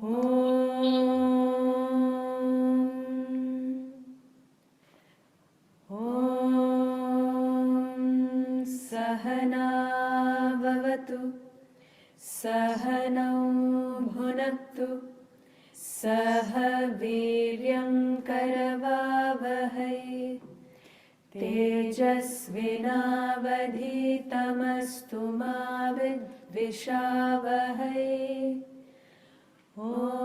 Sahana Vavatu Sahanau Bhunaktu Sahaviryam Karavavahai Tejasvinavadhitamastu ma vidvishavahai. Om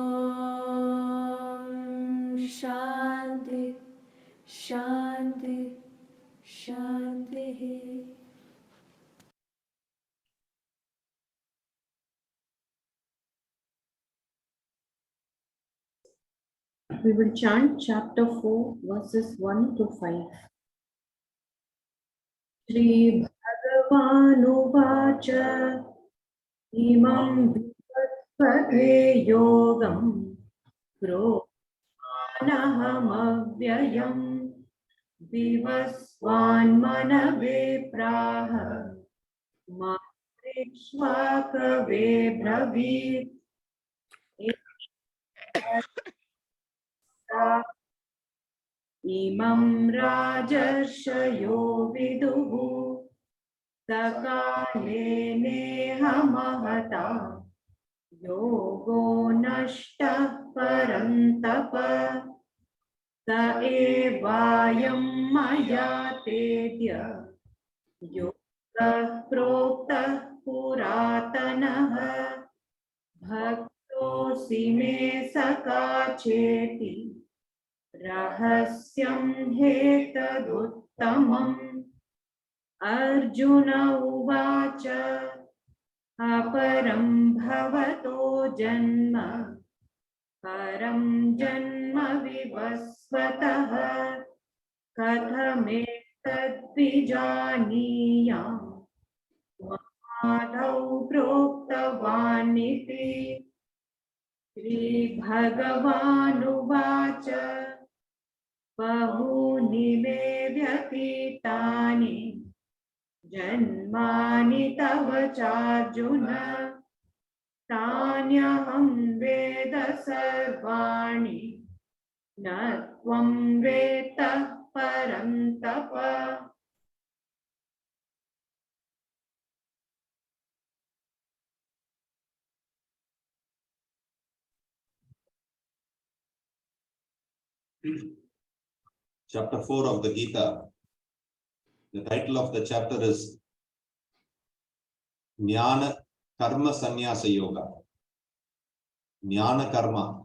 Shanti Shanti Shanti. We will chant chapter 4, verses 1 to 5. Shri Bhagavanuvacha Imam Vivaspate Yogam Pranahamavvyayam Vivasvan Manave Praha Matrishvakave Bravit Imam Rajarshayo Viduhu Sakale Nehamahata Yogo Nashta Parantapa Sa Evayam Maya Tedya Yoga Prokta Puratanaha Bhaktosi Me Sakacheti Rahasyam Hetaduttamam Arjuna Uvacha Aparam Bhavato Janma Param Janma Vivasvataha Kathametad Vijaniyam Madhav Proktavaniti Shri Bhagavanuvacha Bahuni me vyatitani Janmani tava charjuna Tanyaham veda sarvani Natvam veta parantapa. Chapter 4 of the Gita. The title of the chapter is Jnana Karma Sannyasa Yoga. Jnana Karma.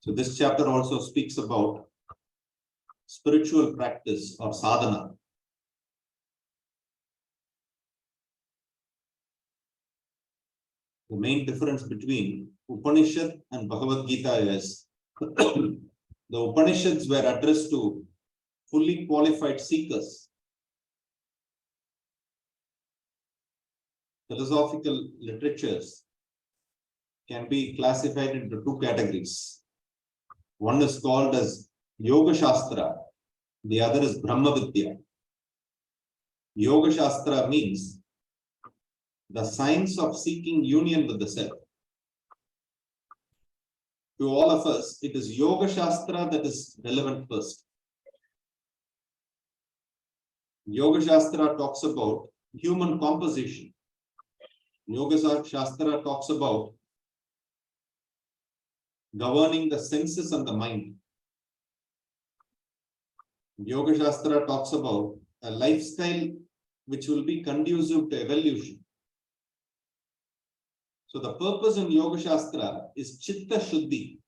So this chapter also speaks about spiritual practice or sadhana. The main difference between Upanishad and Bhagavad Gita is the Upanishads were addressed to fully qualified seekers. Philosophical literatures can be classified into two categories. One is called as Yoga Shastra, the other is Brahma Vidya. Yoga Shastra means the science of seeking union with the self. To all of us, it is Yoga Shastra that is relevant first. Yoga Shastra talks about human composition. Yoga Shastra talks about governing the senses and the mind. Yoga Shastra talks about a lifestyle which will be conducive to evolution. So the purpose in Yoga Shastra is Chitta Shuddhi.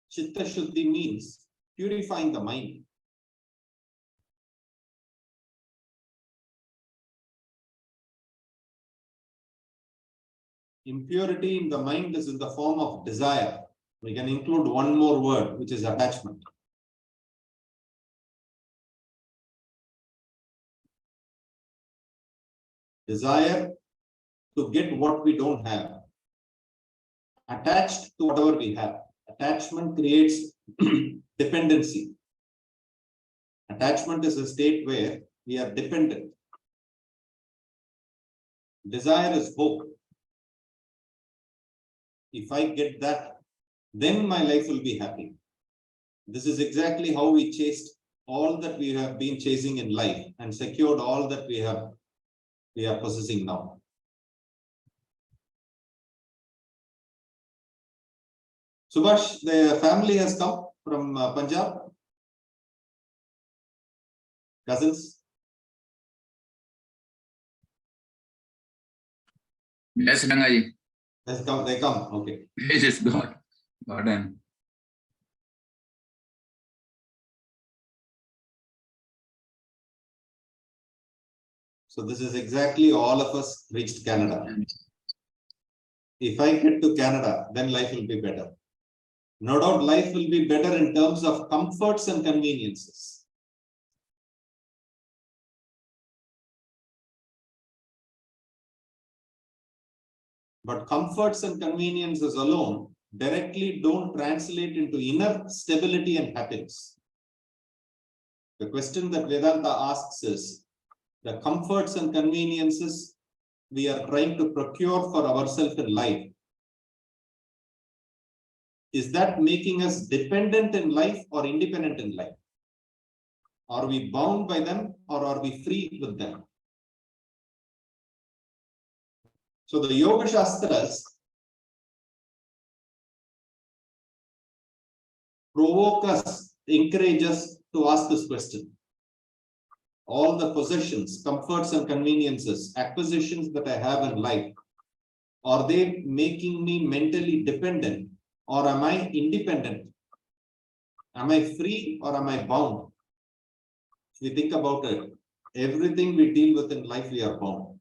Chitta Shuddhi means purifying the mind. Impurity in the mind is in the form of desire. We can include one more word, which is attachment. Desire to get what we don't have. Attached to whatever we have. Attachment creates dependency. Attachment is a state where we are dependent. Desire is hope. If I get that, then my life will be happy. This is exactly how we chased all that we have been chasing in life and secured all that we are possessing now. Subhash, the family has come from Punjab. Cousins? Yes, Rangaji. Has come, they come, okay. Yes, it's God. Godam. So this is exactly all of us reached Canada. If I get to Canada, then life will be better. No doubt life will be better in terms of comforts and conveniences. But comforts and conveniences alone directly don't translate into inner stability and happiness. The question that Vedanta asks is, the comforts and conveniences we are trying to procure for ourselves in life, is that making us dependent in life or independent in life? Are we bound by them or are we free with them? So the Yoga Shastras provoke us, encourage us to ask this question. All the possessions, comforts and conveniences, acquisitions that I have in life, are they making me mentally dependent or am I independent? Am I free or am I bound? If we think about it, everything we deal with in life, we are bound.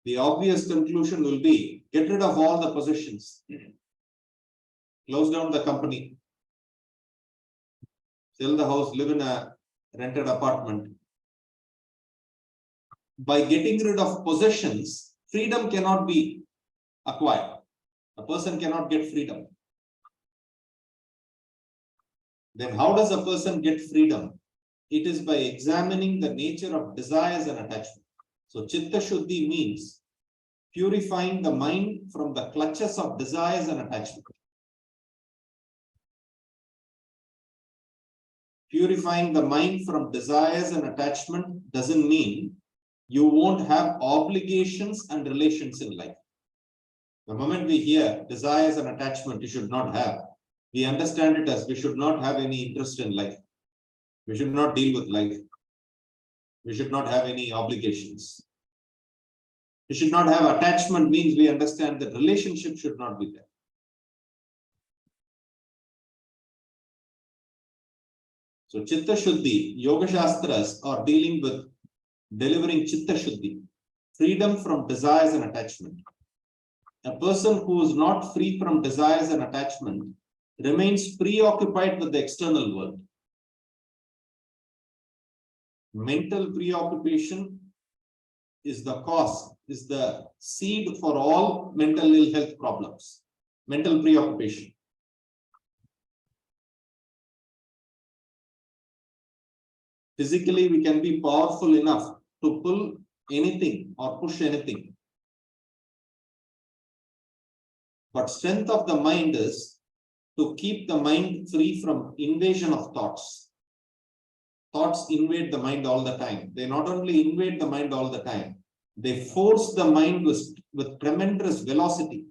The obvious conclusion will be, get rid of all the possessions. Close down the company. Sell the house, live in a rented apartment. By getting rid of possessions, freedom cannot be acquired. A person cannot get freedom. Then how does a person get freedom? It is by examining the nature of desires and attachment. So Chitta Shuddhi means purifying the mind from the clutches of desires and attachment. Purifying the mind from desires and attachment doesn't mean you won't have obligations and relations in life. The moment we hear desires and attachment you should not have, we understand it as we should not have any interest in life. We should not deal with life. We should not have any obligations. We should not have attachment means we understand that relationship should not be there. So Chitta Shuddhi, Yoga Shastras are dealing with delivering Chitta Shuddhi, freedom from desires and attachment. A person who is not free from desires and attachment remains preoccupied with the external world. Mental preoccupation is the cause, is the seed for all mental ill health problems. Mental preoccupation. Physically, we can be powerful enough to pull anything or push anything. But strength of the mind is to keep the mind free from invasion of thoughts. Thoughts invade the mind all the time. They not only invade the mind all the time, they force the mind with tremendous velocity.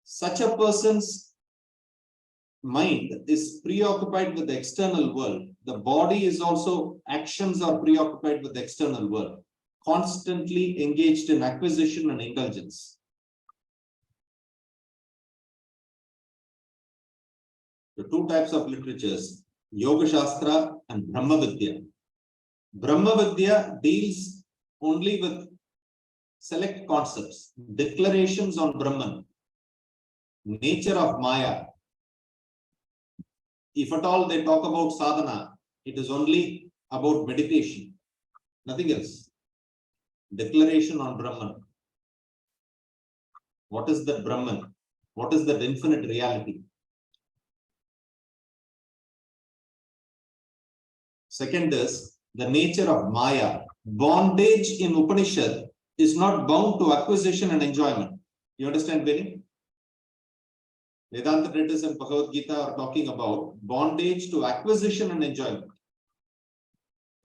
Such a person's mind is preoccupied with the external world. The body is also, actions are preoccupied with the external world, constantly engaged in acquisition and indulgence. The two types of literatures, Yoga Shastra and Brahma Vidya. Brahma Vidya deals only with select concepts, declarations on Brahman, nature of Maya. If at all they talk about sadhana, it is only about meditation, nothing else. Declaration on Brahman. What is that Brahman? What is that infinite reality? Second is the nature of Maya. Bondage in Upanishad is not bound to acquisition and enjoyment. You understand, Benny? Vedanta treatises and Bhagavad Gita are talking about bondage to acquisition and enjoyment.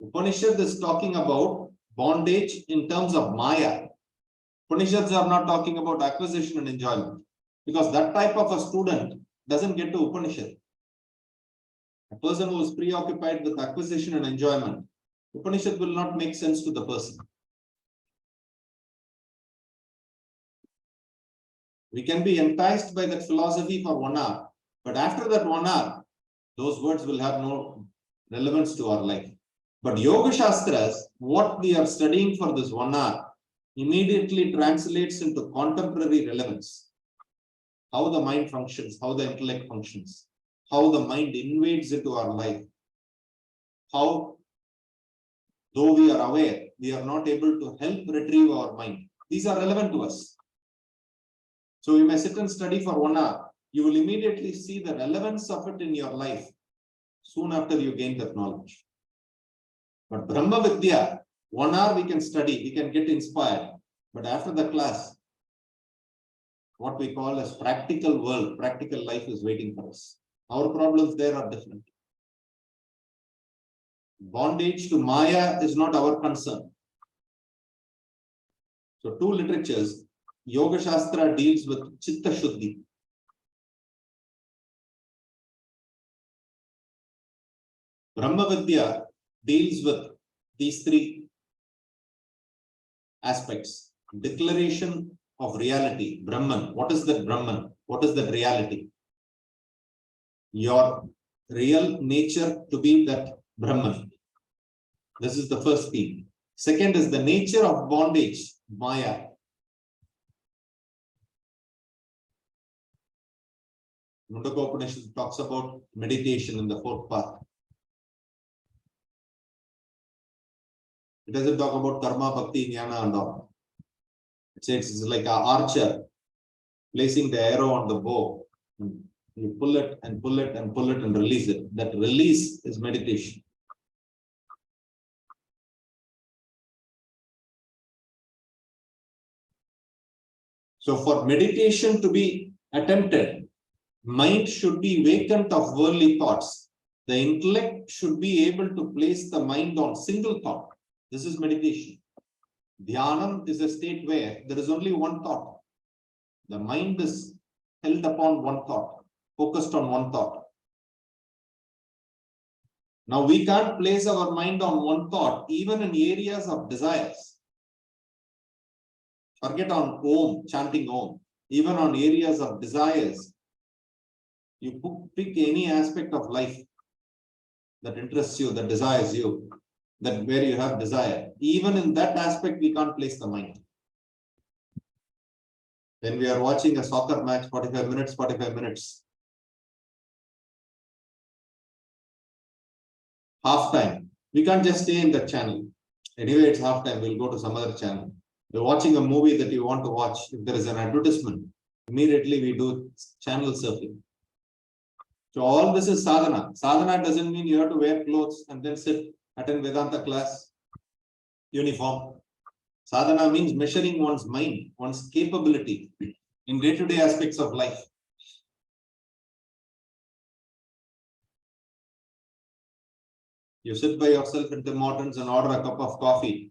Upanishad is talking about bondage in terms of Maya. Upanishads are not talking about acquisition and enjoyment, because that type of a student doesn't get to Upanishad. A person who is preoccupied with acquisition and enjoyment, Upanishad will not make sense to the person. We can be enticed by that philosophy for 1 hour, but after that 1 hour, those words will have no relevance to our life. But Yoga Shastras, what we are studying for this 1 hour, immediately translates into contemporary relevance. How the mind functions, how the intellect functions, how the mind invades into our life, how, though we are aware, we are not able to help retrieve our mind. These are relevant to us. So you may sit and study for 1 hour. You will immediately see the relevance of it in your life soon after you gain that knowledge. But Brahma Vidya, 1 hour we can study, we can get inspired. But after the class, what we call as practical world, practical life is waiting for us. Our problems there are different. Bondage to Maya is not our concern. So two literatures, Yoga Shastra deals with Chitta Shuddhi. Brahma Vidya deals with these three aspects. Declaration of reality, Brahman. What is that Brahman? What is that reality? Your real nature to be that Brahman. This is the first theme. Second is the nature of bondage, Maya. Mundaka Upanishad talks about meditation in the fourth part. It doesn't talk about karma, bhakti, jnana and all. It says it's like an archer placing the arrow on the bow. You pull it and pull it and pull it and release it. That release is meditation. So for meditation to be attempted, mind should be vacant of worldly thoughts. The intellect should be able to place the mind on single thought. This is meditation. Dhyanam is a state where there is only one thought. The mind is held upon one thought, focused on one thought. Now we can't place our mind on one thought, even in areas of desires. Forget on Om, chanting Om. Even on areas of desires, you pick any aspect of life that interests you, that desires you, that where you have desire. Even in that aspect, we can't place the mind. When we are watching a soccer match, 45 minutes. Half time. We can't just stay in that channel. Anyway, it's half time. We'll go to some other channel. You're watching a movie that you want to watch. If there is an advertisement, immediately we do channel surfing. So all this is sadhana. Sadhana doesn't mean you have to wear clothes and then sit, attend Vedanta class, uniform. Sadhana means measuring one's mind, one's capability in day-to-day aspects of life. You sit by yourself in Tim Hortons and order a cup of coffee.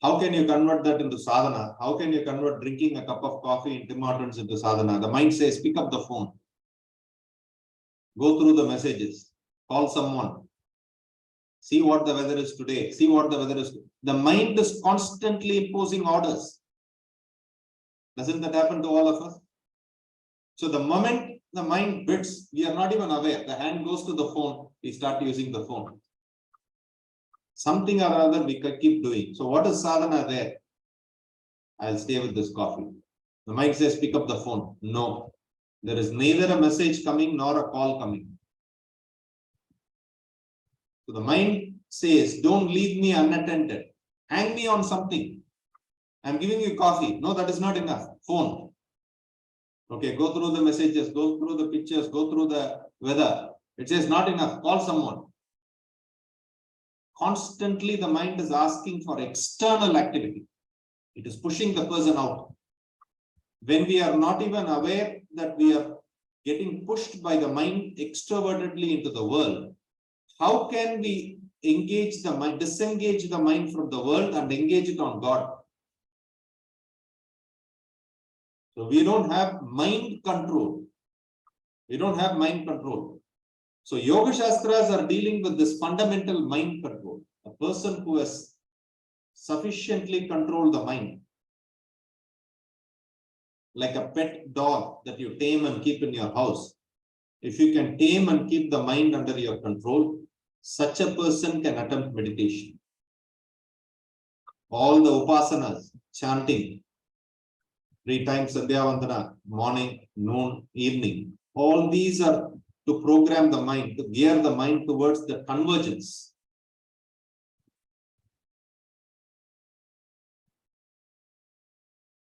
How can you convert that into sadhana? How can you convert drinking a cup of coffee in Tim Hortons into sadhana? The mind says, pick up the phone. Go through the messages. Call someone. See what the weather is today. See what the weather is. The mind is constantly imposing orders. Doesn't that happen to all of us? So the moment the mind bids, we are not even aware. The hand goes to the phone. We start using the phone. Something or other we can keep doing. So what is sadhana there? I'll stay with this coffee. The mind says, pick up the phone. No. There is neither a message coming nor a call coming. So the mind says, don't leave me unattended. Hang me on something. I'm giving you coffee. No, that is not enough. Phone. Okay, go through the messages, go through the pictures, go through the weather. It says not enough. Call someone. constantly the mind is asking for external activity. It is pushing the person out. When we are not even aware that we are getting pushed by the mind extrovertedly into the world, how can we engage the mind, disengage the mind from the world and engage it on God? So we don't have mind control. We don't have mind control. So Yoga Shastras are dealing with this fundamental mind control. A person who has sufficiently controlled the mind. Like a pet dog that you tame and keep in your house. If you can tame and keep the mind under your control, such a person can attempt meditation. All the upasanas, chanting, 3 times Sandhya Vandana, morning, noon, evening, all these are to program the mind, to gear the mind towards the convergence.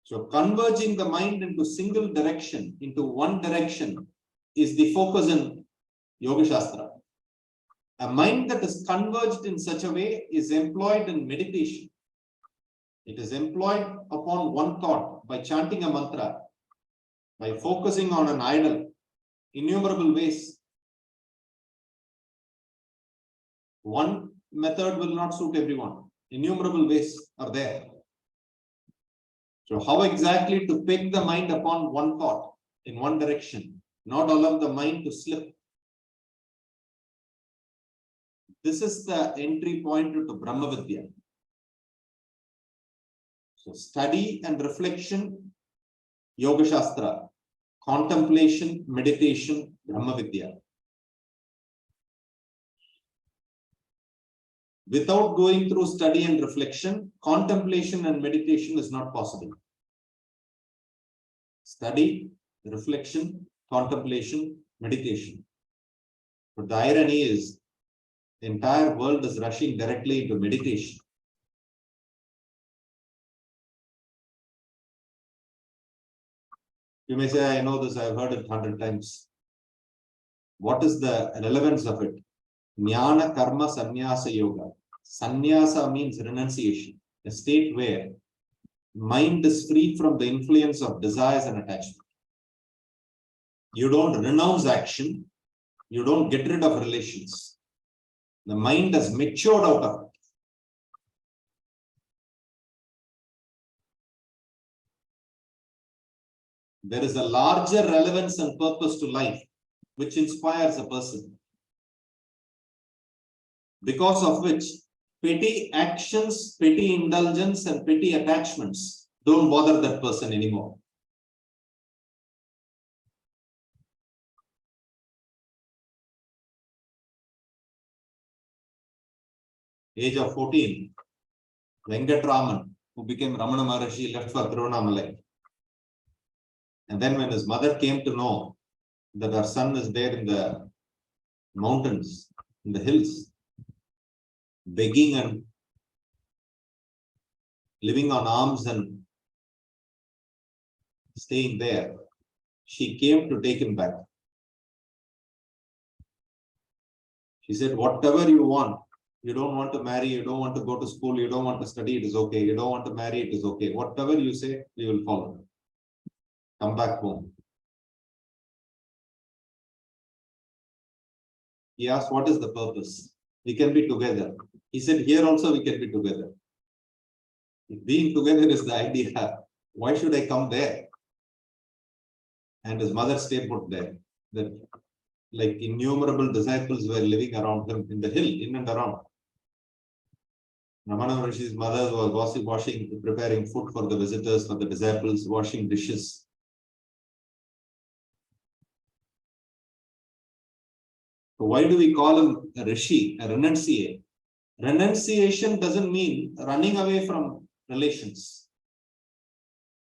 So converging the mind into single direction, into one direction, is the focus in Yoga Shastra. A mind that is converged in such a way is employed in meditation. It is employed upon one thought by chanting a mantra, by focusing on an idol, innumerable ways. One method will not suit everyone. Innumerable ways are there. So how exactly to pick the mind upon one thought in one direction, not allow the mind to slip? This is the entry point to Brahma Vidya. So study and reflection, Yoga Shastra, contemplation, meditation, Brahma Vidya. Without going through study and reflection, contemplation and meditation is not possible. Study, reflection, contemplation, meditation. But the irony is, the entire world is rushing directly into meditation. You may say, I know this, I've heard it 100 times. What is the relevance of it? Jnana Karma Sannyasa Yoga. Sannyasa means renunciation, a state where mind is free from the influence of desires and attachment. You don't renounce action, you don't get rid of relations. The mind has matured out of it. There is a larger relevance and purpose to life, which inspires a person. Because of which petty actions, petty indulgence, and petty attachments don't bother that person anymore. Age of 14, Venkatraman, who became Ramana Maharshi, left for Tiruvannamalai. And then when his mother came to know that her son is there in the mountains, in the hills, begging and living on alms and staying there, she came to take him back. She said, whatever you want, you don't want to marry, you don't want to go to school, you don't want to study, it is okay. You don't want to marry, it is okay. Whatever you say, we will follow. Come back home. He asked, what is the purpose? We can be together. He said, here also we can be together. If being together is the idea, why should I come there? And his mother stayed put there. That like innumerable disciples were living around him in the hill, in and around. Ramana Maharshi's mother was washing, preparing food for the visitors, for the disciples, washing dishes. So why do we call him a rishi, a renunciate? Renunciation doesn't mean running away from relations.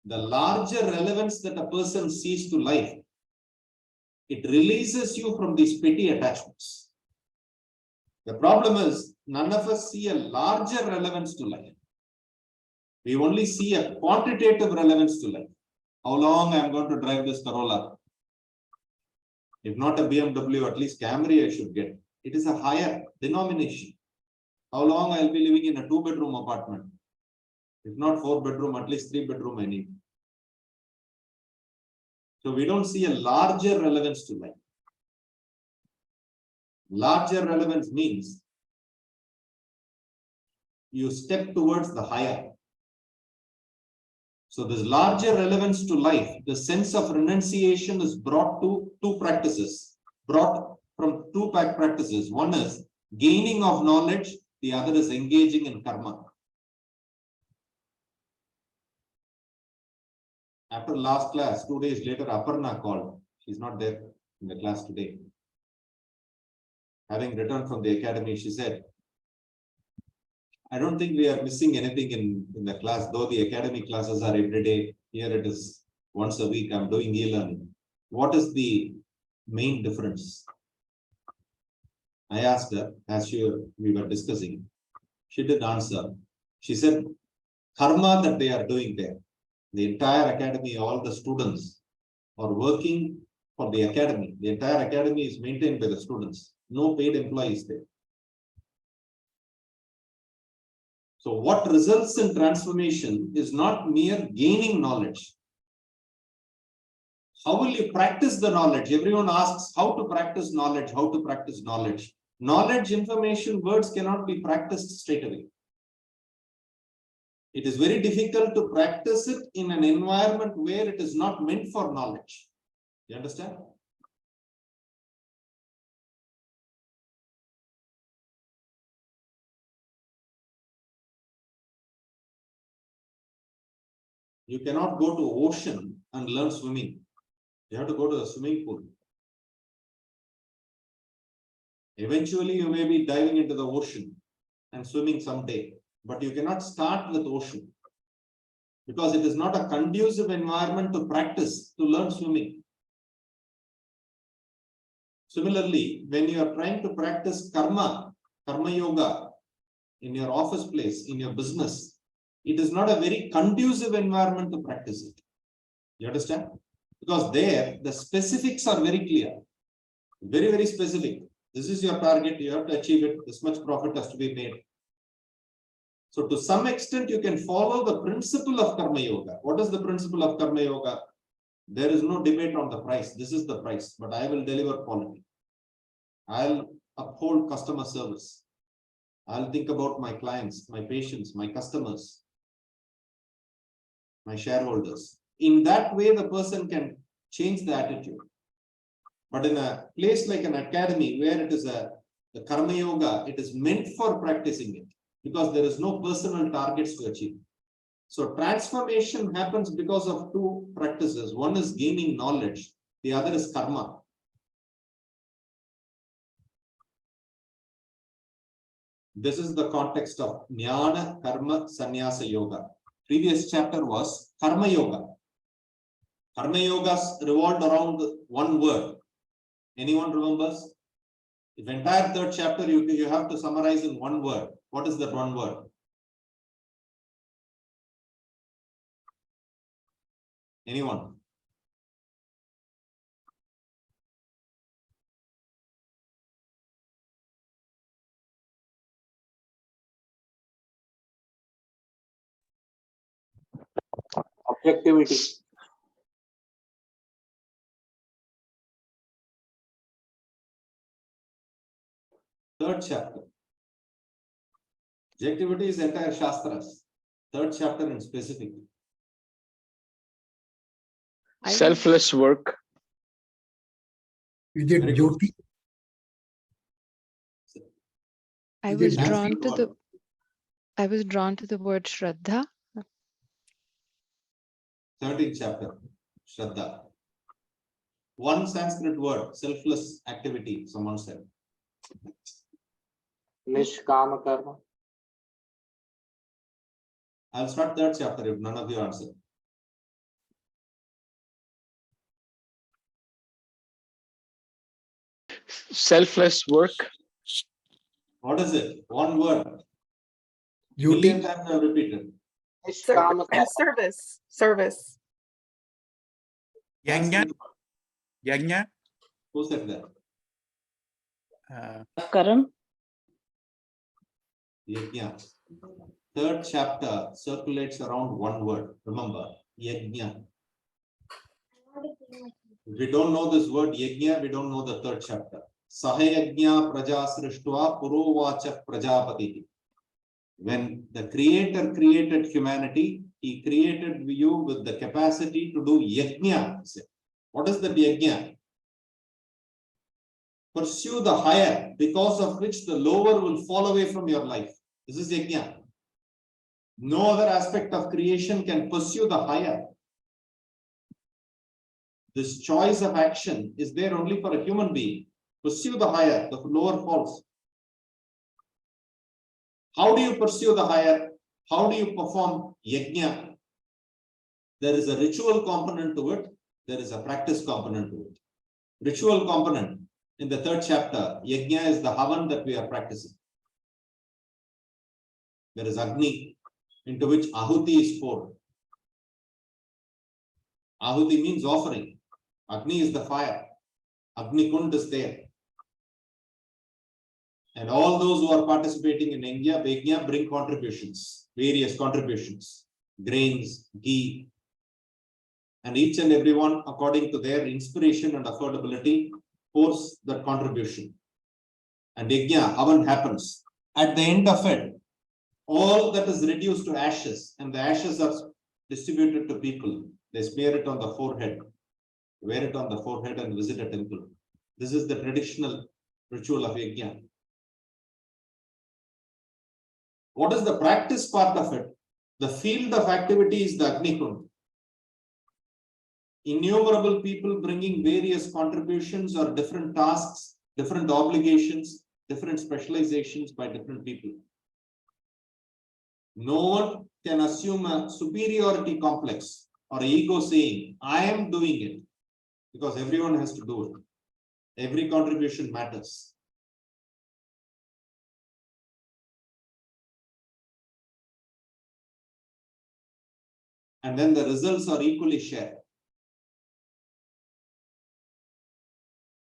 The larger relevance that a person sees to life, it releases you from these petty attachments. The problem is, none of us see a larger relevance to life. We only see a quantitative relevance to life. How long I am going to drive this Corolla? If not a BMW, at least Camry I should get. It is a higher denomination. How long I'll be living in a 2-bedroom apartment? If not 4-bedroom, at least 3-bedroom I need. So we don't see a larger relevance to life. Larger relevance means you step towards the higher. So this larger relevance to life, the sense of renunciation is brought to two practices, brought from two practices. One is gaining of knowledge, the other is engaging in karma. After last class, 2 days later, Aparna called. She's not there in the class today. Having returned from the academy, she said, I don't think we are missing anything in the class, though the academy classes are every day. Here it is once a week. I'm doing e-learning. What is the main difference? I asked her as we were discussing. She did answer. She said, karma that they are doing there, the entire academy, all the students are working for the academy. The entire academy is maintained by the students. No paid employees there. So what results in transformation is not mere gaining knowledge. How will you practice the knowledge? Everyone asks how to practice knowledge, how to practice knowledge. Knowledge, information, words cannot be practiced straight away. It is very difficult to practice it in an environment where it is not meant for knowledge. You understand? You cannot go to ocean and learn swimming. You have to go to the swimming pool. Eventually, you may be diving into the ocean and swimming someday, but you cannot start with ocean because it is not a conducive environment to practice, to learn swimming. Similarly, when you are trying to practice karma yoga in your office place, in your business, it is not a very conducive environment to practice it. You understand? Because there, the specifics are very clear, very, very specific. This is your target, you have to achieve it, this much profit has to be made. So to some extent, you can follow the principle of karma yoga. What is the principle of karma yoga? There is no debate on the price. This is the price, but I will deliver quality. I'll uphold customer service. I'll think about my clients, my patients, my customers, my shareholders. In that way, the person can change the attitude. But in a place like an academy where it is the karma yoga, it is meant for practicing it because there is no personal targets to achieve. So transformation happens because of two practices. One is gaining knowledge, the other is karma. This is the context of Jnana, Karma, Sannyasa Yoga. Previous chapter was Karma Yoga. Karma Yogas revolved around one word. Anyone remembers? If entire third chapter you have to summarize in one word. What is that one word? Anyone? Objectivity. Third chapter. Objectivity is entire Shastras. Third chapter in specific. Selfless work. Is it Very good. Jyoti? I Is was it drawn Sanskrit to word. the word Shraddha. 13th chapter. Shraddha. One Sanskrit word, selfless activity, someone said. Nishkama karma. I'll start third chapter if none of you answer. Selfless work. What is it? One word. Jyoti? Million times I have repeated. Nishkama karma. And service. Yajna, Sanskrit. yajna, Who said that? uh, Karam? Yajna. Third chapter circulates around one word. Remember, Yajna. If we don't know this word Yajna, we don't know the third chapter. Sahayajna praja srishtva purovacha prajapati. When the Creator created humanity, He created you with the capacity to do Yajna. What is the Yajna? Pursue the higher, because of which the lower will fall away from your life. This is Yajna. No other aspect of creation can pursue the higher. This choice of action is there only for a human being. Pursue the higher, the lower falls. How do you pursue the higher? How do you perform Yajna? There is a ritual component to it. There is a practice component to it. Ritual component. In the third chapter, Yajna is the Havan that we are practicing. There is Agni, into which Ahuti is poured. Ahuti means offering. Agni is the fire. Agni Kund is there. And all those who are participating in Yajna bring contributions, various contributions, grains, ghee, and each and everyone, according to their inspiration and affordability, pours that contribution. And Yajna, Havan happens. At the end of it, all that is reduced to ashes, and the ashes are distributed to people. They smear it on the forehead, wear it on the forehead, and visit a temple. This is the traditional ritual of Yajna. What is the practice part of it? The field of activity is the Agni Kund. Innumerable people bringing various contributions or different tasks, different obligations, different specializations by different people. No one can assume a superiority complex or ego saying, I am doing it, because everyone has to do it. Every contribution matters. And then the results are equally shared.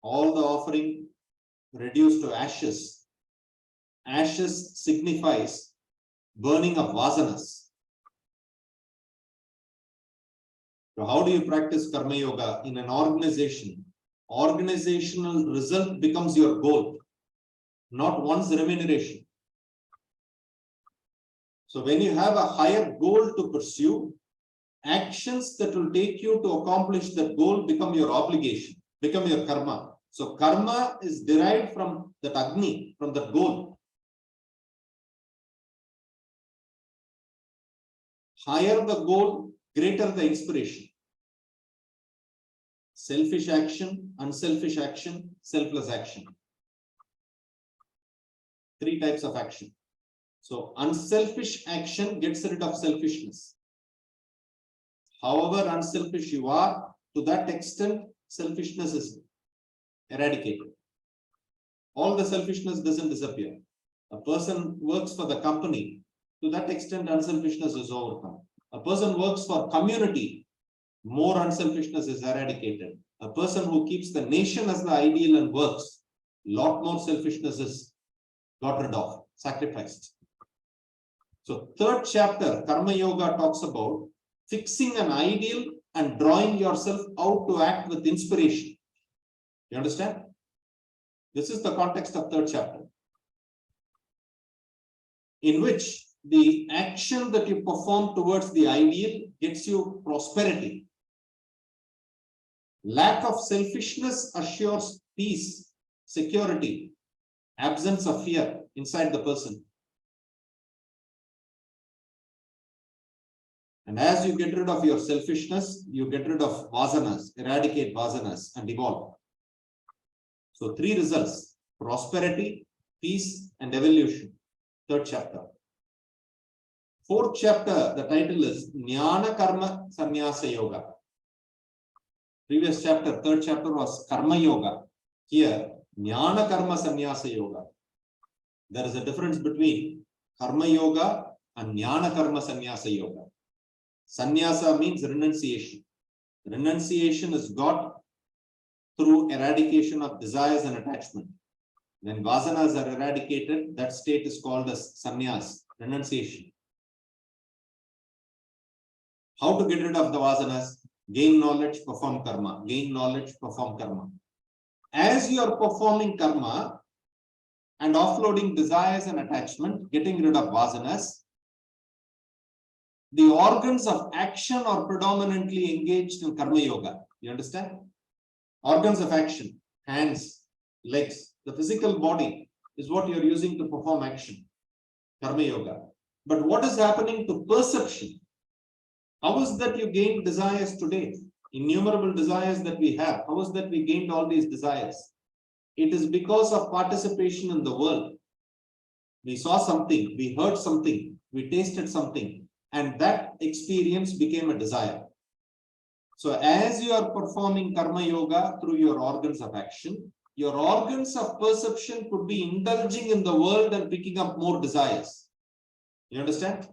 All the offering reduced to ashes. Ashes signifies burning of vasanas. So how do you practice Karma Yoga in an organization? Organizational result becomes your goal, not one's remuneration. So when you have a higher goal to pursue, actions that will take you to accomplish that goal become your obligation, become your karma. So karma is derived from that Agni, from that goal. Higher the goal, greater the inspiration. Selfish action, unselfish action, selfless action. Three types of action. So unselfish action gets rid of selfishness. However unselfish you are, to that extent, selfishness is eradicated. All the selfishness doesn't disappear. A person works for the company, to that extent, unselfishness is overcome. A person works for community, more unselfishness is eradicated. A person who keeps the nation as the ideal and works, lot more selfishness is got rid of, sacrificed. So third chapter, Karma Yoga, talks about fixing an ideal and drawing yourself out to act with inspiration. You understand? This is the context of third chapter, in which the action that you perform towards the ideal gets you prosperity. Lack of selfishness assures peace, security, absence of fear inside the person. And as you get rid of your selfishness, you get rid of vasanas, eradicate vasanas, and evolve. So three results: prosperity, peace, and evolution. Third chapter. Fourth chapter, the title is Jnana Karma Sannyasa Yoga. Previous chapter, third chapter, was Karma Yoga. Here, Jnana Karma Sannyasa Yoga. There is a difference between Karma Yoga and Jnana Karma Sannyasa Yoga. Sannyasa means renunciation. Renunciation is got through eradication of desires and attachment. When vasanas are eradicated, that state is called as sannyas, renunciation. How to get rid of the vasanas? Gain knowledge, perform karma. Gain knowledge, perform karma. As you are performing karma and offloading desires and attachment, getting rid of vasanas, the organs of action are predominantly engaged in karma yoga. You understand? Organs of action, hands, legs, the physical body is what you're using to perform action, karma yoga. But what is happening to perception? How is that you gained desires today? Innumerable desires that we have. How is that we gained all these desires? It is because of participation in the world. We saw something, we heard something, we tasted something, and that experience became a desire. So as you are performing karma yoga through your organs of action, your organs of perception could be indulging in the world and picking up more desires. You understand?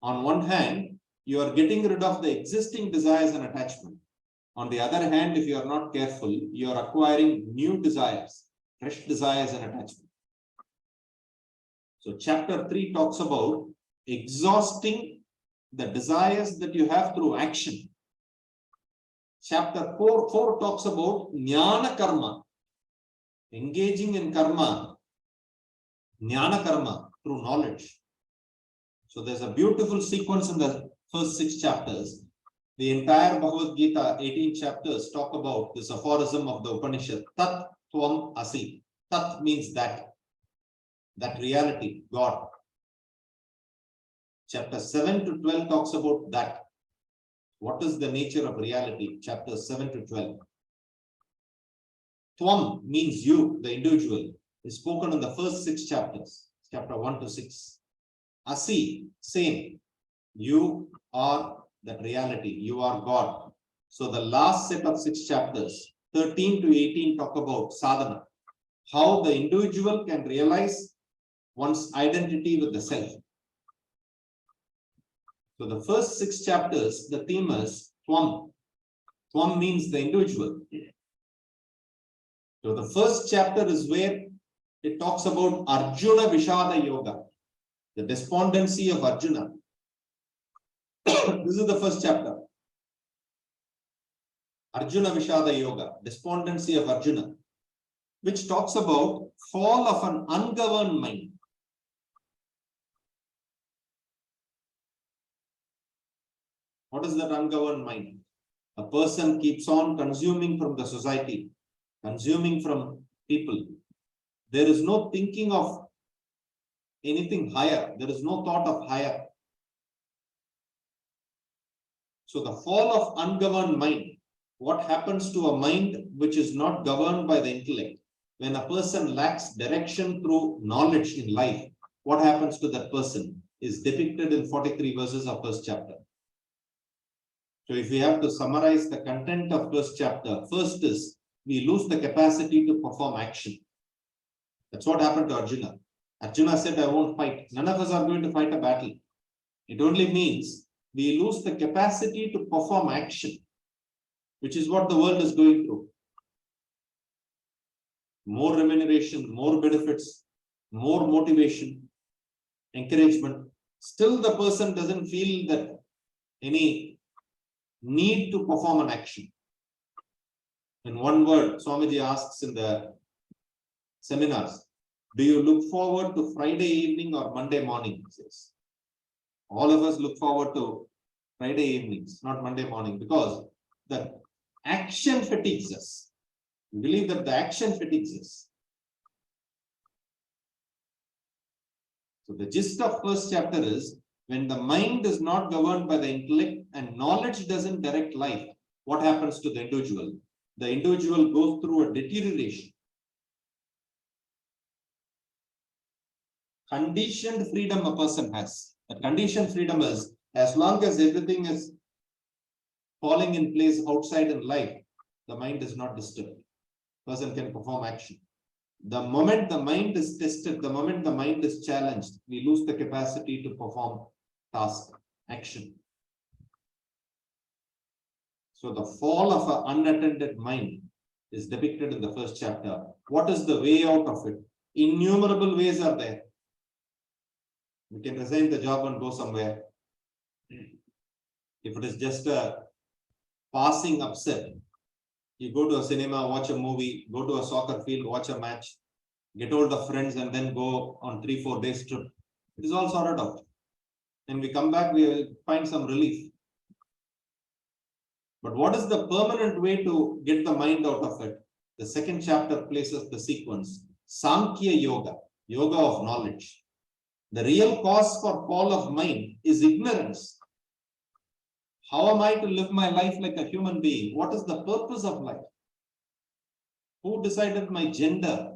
On one hand, you are getting rid of the existing desires and attachment. On the other hand, if you are not careful, you are acquiring new desires, fresh desires and attachment. So chapter 3 talks about exhausting the desires that you have through action. Chapter 4 talks about jnana karma, engaging in karma, jnana karma through knowledge. So there's a beautiful sequence in the first 6 chapters. The entire Bhagavad Gita, 18 chapters, talk about this aphorism of the Upanishad. Tat Tvam Asi. Tat means that reality, God. Chapter 7 to 12 talks about that. What is the nature of reality? Chapters 7 to 12. Tvam means you, the individual, is spoken in the first 6 chapters, chapter 1 to 6. Asi, same. You are that reality. You are God. So the last set of 6 chapters, 13 to 18, talk about sadhana. How the individual can realize one's identity with the self. So the first 6 chapters, the theme is Tvam. Tvam means the individual. So the first chapter is where it talks about Arjuna Vishada Yoga, the despondency of Arjuna. This is the first chapter. Arjuna Vishada Yoga, despondency of Arjuna, which talks about fall of an ungoverned mind. What is that ungoverned mind? A person keeps on consuming from the society, consuming from people. There is no thinking of anything higher. There is no thought of higher. So the fall of ungoverned mind. What happens to a mind which is not governed by the intellect? When a person lacks direction through knowledge in life, what happens to that person is depicted in 43 verses of first chapter. So if we have to summarize the content of first chapter, first is we lose the capacity to perform action. That's what happened to Arjuna. Arjuna said, I won't fight. None of us are going to fight a battle. It only means we lose the capacity to perform action, which is what the world is going through. More remuneration, more benefits, more motivation, encouragement. Still the person doesn't feel that any need to perform an action. In one word, Swamiji asks in the seminars, do you look forward to Friday evening or Monday morning? He says. All of us look forward to Friday evenings, not Monday morning, because the action fatigues us. We believe that the action fatigues us. So the gist of first chapter is, when the mind is not governed by the intellect and knowledge doesn't direct life, what happens to the individual? The individual goes through a deterioration. Conditioned freedom a person has. The conditioned freedom is, as long as everything is falling in place outside in life, the mind is not disturbed. Person can perform action. The moment the mind is tested, the moment the mind is challenged, we lose the capacity to perform task, action. So the fall of an unattended mind is depicted in the first chapter. What is the way out of it? Innumerable ways are there. You can resign the job and go somewhere. If it is just a passing upset, you go to a cinema, watch a movie, go to a soccer field, watch a match, get hold of friends, and then go on 3-4 days trip. It is all sorted out. And we come back, we will find some relief. But what is the permanent way to get the mind out of it? The second chapter places the sequence. Sankhya Yoga, yoga of knowledge. The real cause for fall of mind is ignorance. How am I to live my life like a human being? What is the purpose of life? Who decided my gender?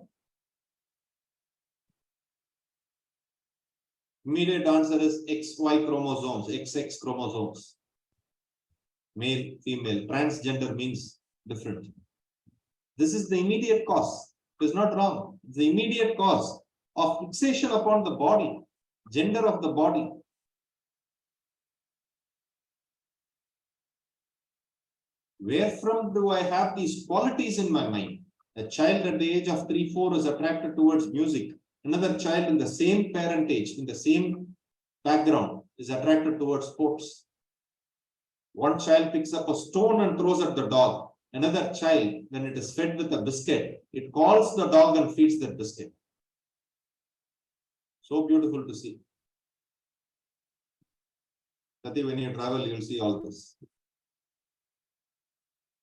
Immediate answer is XY chromosomes, XX chromosomes. Male, female, transgender means different. This is the immediate cause. It is not wrong. It's the immediate cause of fixation upon the body, gender of the body. Where from do I have these qualities in my mind? A child at the age of 3-4 is attracted towards music. Another child in the same parentage, in the same background, is attracted towards sports. One child picks up a stone and throws at the dog. Another child, when it is fed with a biscuit, it calls the dog and feeds that biscuit. So beautiful to see. Sati, when you travel, you'll see all this.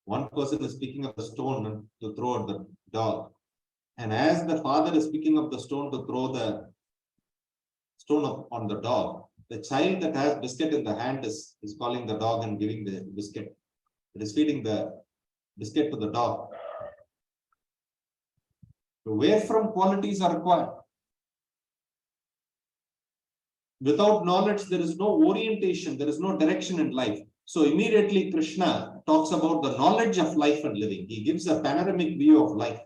One person is picking up a stone to throw at the dog. And as the father is picking up the stone to throw the stone on the dog, the child that has biscuit in the hand is calling the dog and giving the biscuit. It is feeding the biscuit to the dog. So where from qualities are required? Without knowledge, there is no orientation, there is no direction in life. So immediately Krishna talks about the knowledge of life and living. He gives a panoramic view of life.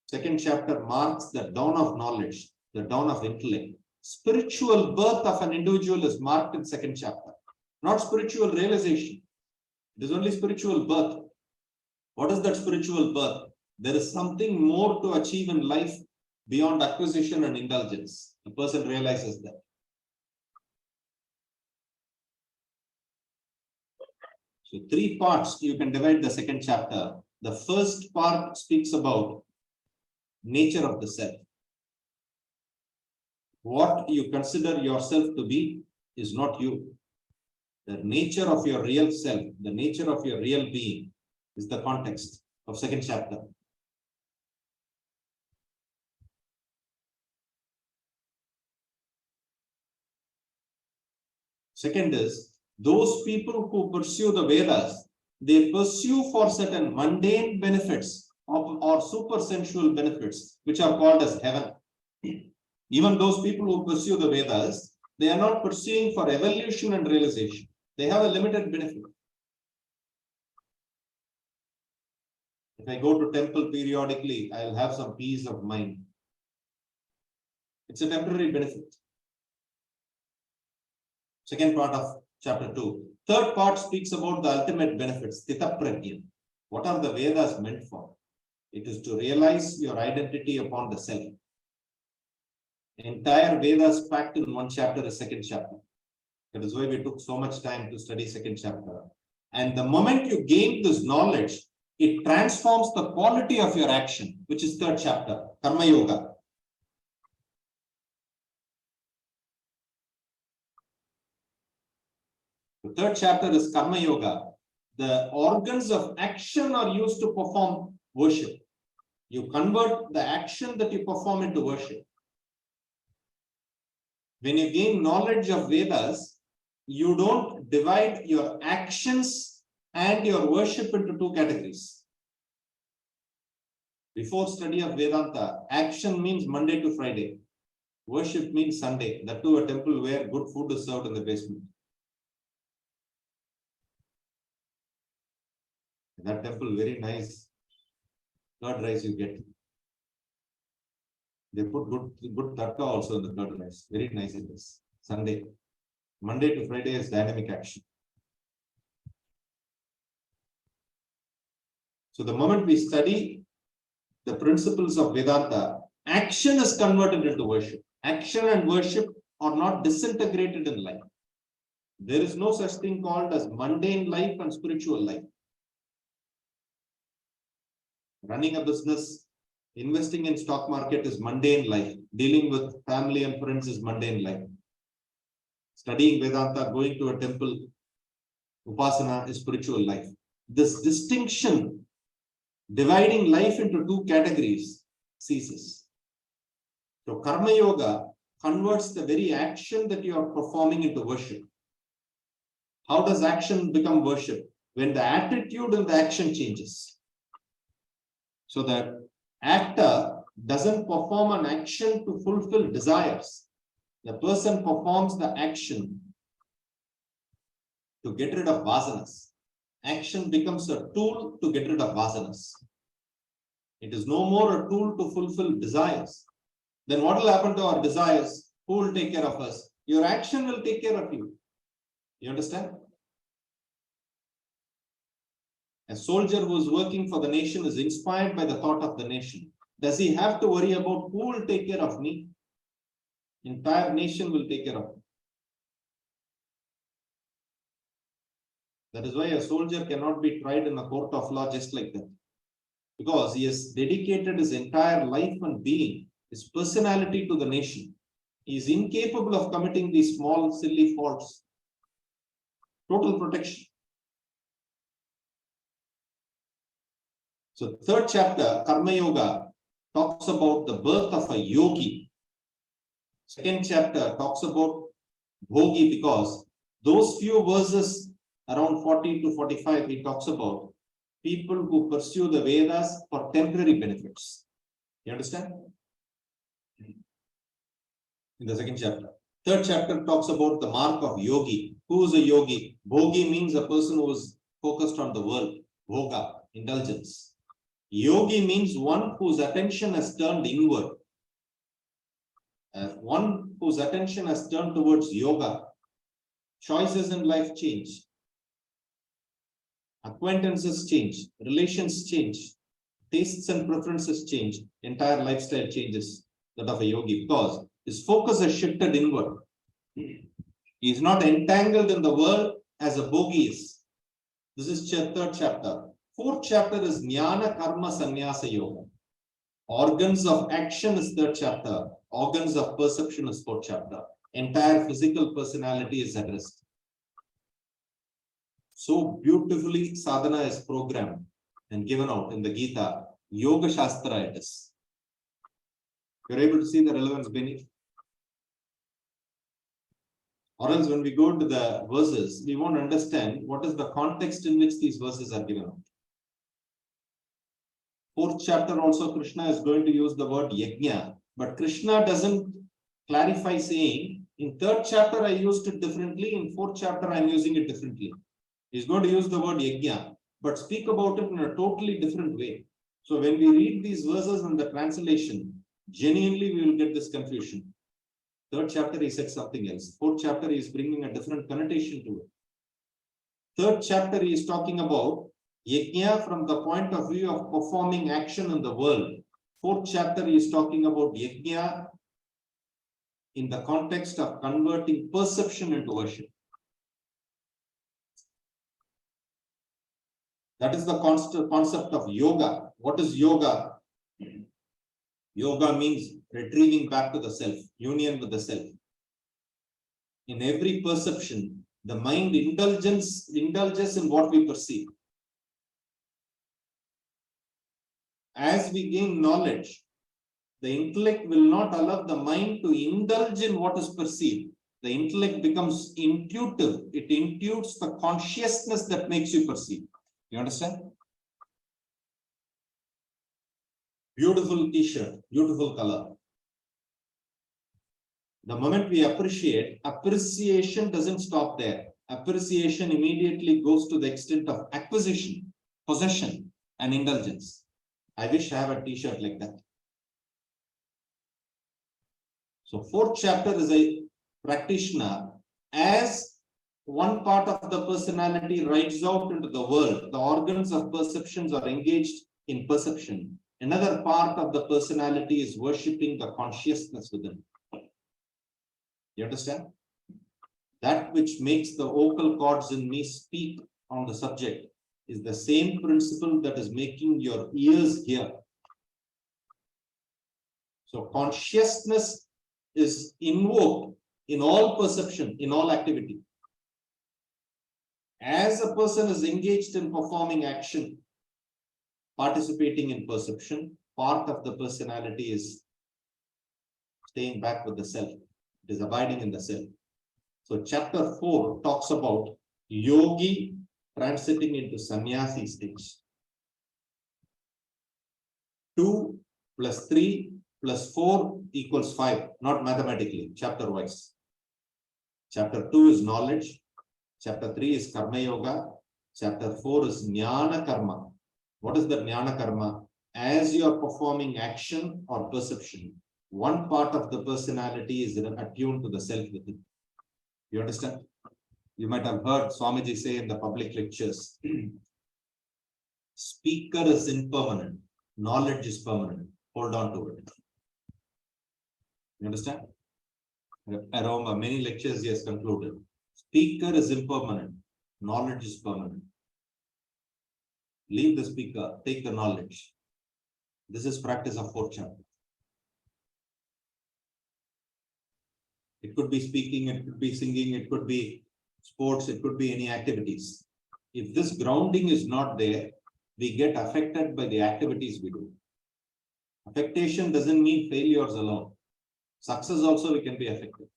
Second chapter marks the dawn of knowledge, the dawn of intellect. Spiritual birth of an individual is marked in second chapter, not spiritual realization. It is only spiritual birth. What is that spiritual birth? There is something more to achieve in life beyond acquisition and indulgence. The person realizes that. So 3 parts you can divide the second chapter. The first part speaks about nature of the self. What you consider yourself to be is not you. The nature of your real self, the nature of your real being is the context of second chapter. Second is, those people who pursue the Vedas, they pursue for certain mundane benefits or super sensual benefits, which are called as heaven. Even those people who pursue the Vedas, they are not pursuing for evolution and realization. They have a limited benefit. If I go to temple periodically, I'll have some peace of mind. It's a temporary benefit. Second part of chapter 2. Third part speaks about the ultimate benefits, Stita Prajna. What are the Vedas meant for? It is to realize your identity upon the self. Entire Vedas packed in one chapter is second chapter. That is why we took so much time to study second chapter. And the moment you gain this knowledge, it transforms the quality of your action, which is third chapter, Karma Yoga. The third chapter is Karma Yoga. The organs of action are used to perform worship. You convert the action that you perform into worship. When you gain knowledge of Vedas, you don't divide your actions and your worship into 2 categories. Before study of Vedanta, action means Monday to Friday. Worship means Sunday. That too a temple where good food is served in the basement. That temple, very nice curd rice you get. They put good tarka also in the curd rice. Very nice it is. Sunday. Monday to Friday is dynamic action. So the moment we study the principles of Vedanta, action is converted into worship. Action and worship are not disintegrated in life. There is no such thing called as mundane life and spiritual life. Running a business, investing in stock market is mundane life. Dealing with family and friends is mundane life. Studying Vedanta, going to a temple, Upasana is spiritual life. This distinction, dividing life into two categories, ceases. So Karma Yoga converts the very action that you are performing into worship. How does action become worship? When the attitude in the action changes. So that actor doesn't perform an action to fulfill desires. The person performs the action to get rid of vasanas. Action becomes a tool to get rid of vasanas. It is no more a tool to fulfill desires. Then what will happen to our desires? Who will take care of us? Your action will take care of you. You understand? A soldier who is working for the nation is inspired by the thought of the nation. Does he have to worry about who will take care of me? Entire nation will take care of him. That is why a soldier cannot be tried in a court of law just like that. Because he has dedicated his entire life and being, his personality to the nation. He is incapable of committing these small, silly faults. Total protection. So third chapter, Karma Yoga, talks about the birth of a yogi. Second chapter talks about bhogi, because those few verses around 40 to 45, he talks about people who pursue the Vedas for temporary benefits. You understand? In the second chapter. Third chapter talks about the mark of yogi. Who is a yogi? Bhogi means a person who is focused on the world. Bhoga, indulgence. Yogi means one whose attention has turned inward. One whose attention has turned towards yoga. Choices in life change. Acquaintances change. Relations change. Tastes and preferences change. Entire lifestyle changes. That of a yogi, because his focus has shifted inward. He is not entangled in the world as a bhogi is. This is third chapter. Fourth chapter is Jnana Karma Sannyasa Yoga. Organs of action is third chapter. Organs of perception is fourth chapter. Entire physical personality is addressed. So beautifully sadhana is programmed and given out in the Gita. Yoga Shastra it is. You're able to see the relevance beneath. Or else when we go to the verses, we won't understand what is the context in which these verses are given out. Fourth chapter also Krishna is going to use the word yajna, but Krishna doesn't clarify, saying in third chapter I used it differently, in fourth chapter I'm using it differently. He's going to use the word yajna, but speak about it in a totally different way. So when we read these verses in the translation, genuinely we will get this confusion. Third chapter he said something else. Fourth chapter he is bringing a different connotation to it. Third chapter he is talking about yajna from the point of view of performing action in the world. Fourth chapter he is talking about yajna in the context of converting perception into worship. That is the concept of yoga. What is yoga? Yoga means retrieving back to the self, union with the self. In every perception, the mind indulges in what we perceive. As we gain knowledge, the intellect will not allow the mind to indulge in what is perceived. The intellect becomes intuitive. It intuits the consciousness that makes you perceive. You understand? Beautiful t-shirt, beautiful color. The moment we appreciate, appreciation doesn't stop there. Appreciation immediately goes to the extent of acquisition, possession, and indulgence. I wish I have a t-shirt like that. So fourth chapter is a practitioner. As one part of the personality rides out into the world. The organs of perceptions are engaged in perception. Another part of the personality is worshipping the consciousness within. You understand? That which makes the vocal cords in me speak on the subject is the same principle that is making your ears hear. So consciousness is invoked in all perception, in all activity. As a person is engaged in performing action, participating in perception, part of the personality is staying back with the self. It is abiding in the self. So chapter 4 talks about yogi transiting into sannyasi stage. 2 plus 3 plus 4 equals 5, not mathematically, chapter wise. Chapter 2 is knowledge. Chapter 3 is karma yoga. Chapter 4 is jnana karma. What is the jnana karma? As you are performing action or perception, one part of the personality is attuned to the self within. You understand? You might have heard Swamiji say in the public lectures, speaker is impermanent, knowledge is permanent. Hold on to it. You understand? Around many lectures he has concluded. Speaker is impermanent, knowledge is permanent. Leave the speaker, take the knowledge. This is practice of 4th chapter. It could be speaking, it could be singing, it could be sports, it could be any activities. If this grounding is not there, we get affected by the activities we do. Affectation doesn't mean failures alone. Success also we can be affected.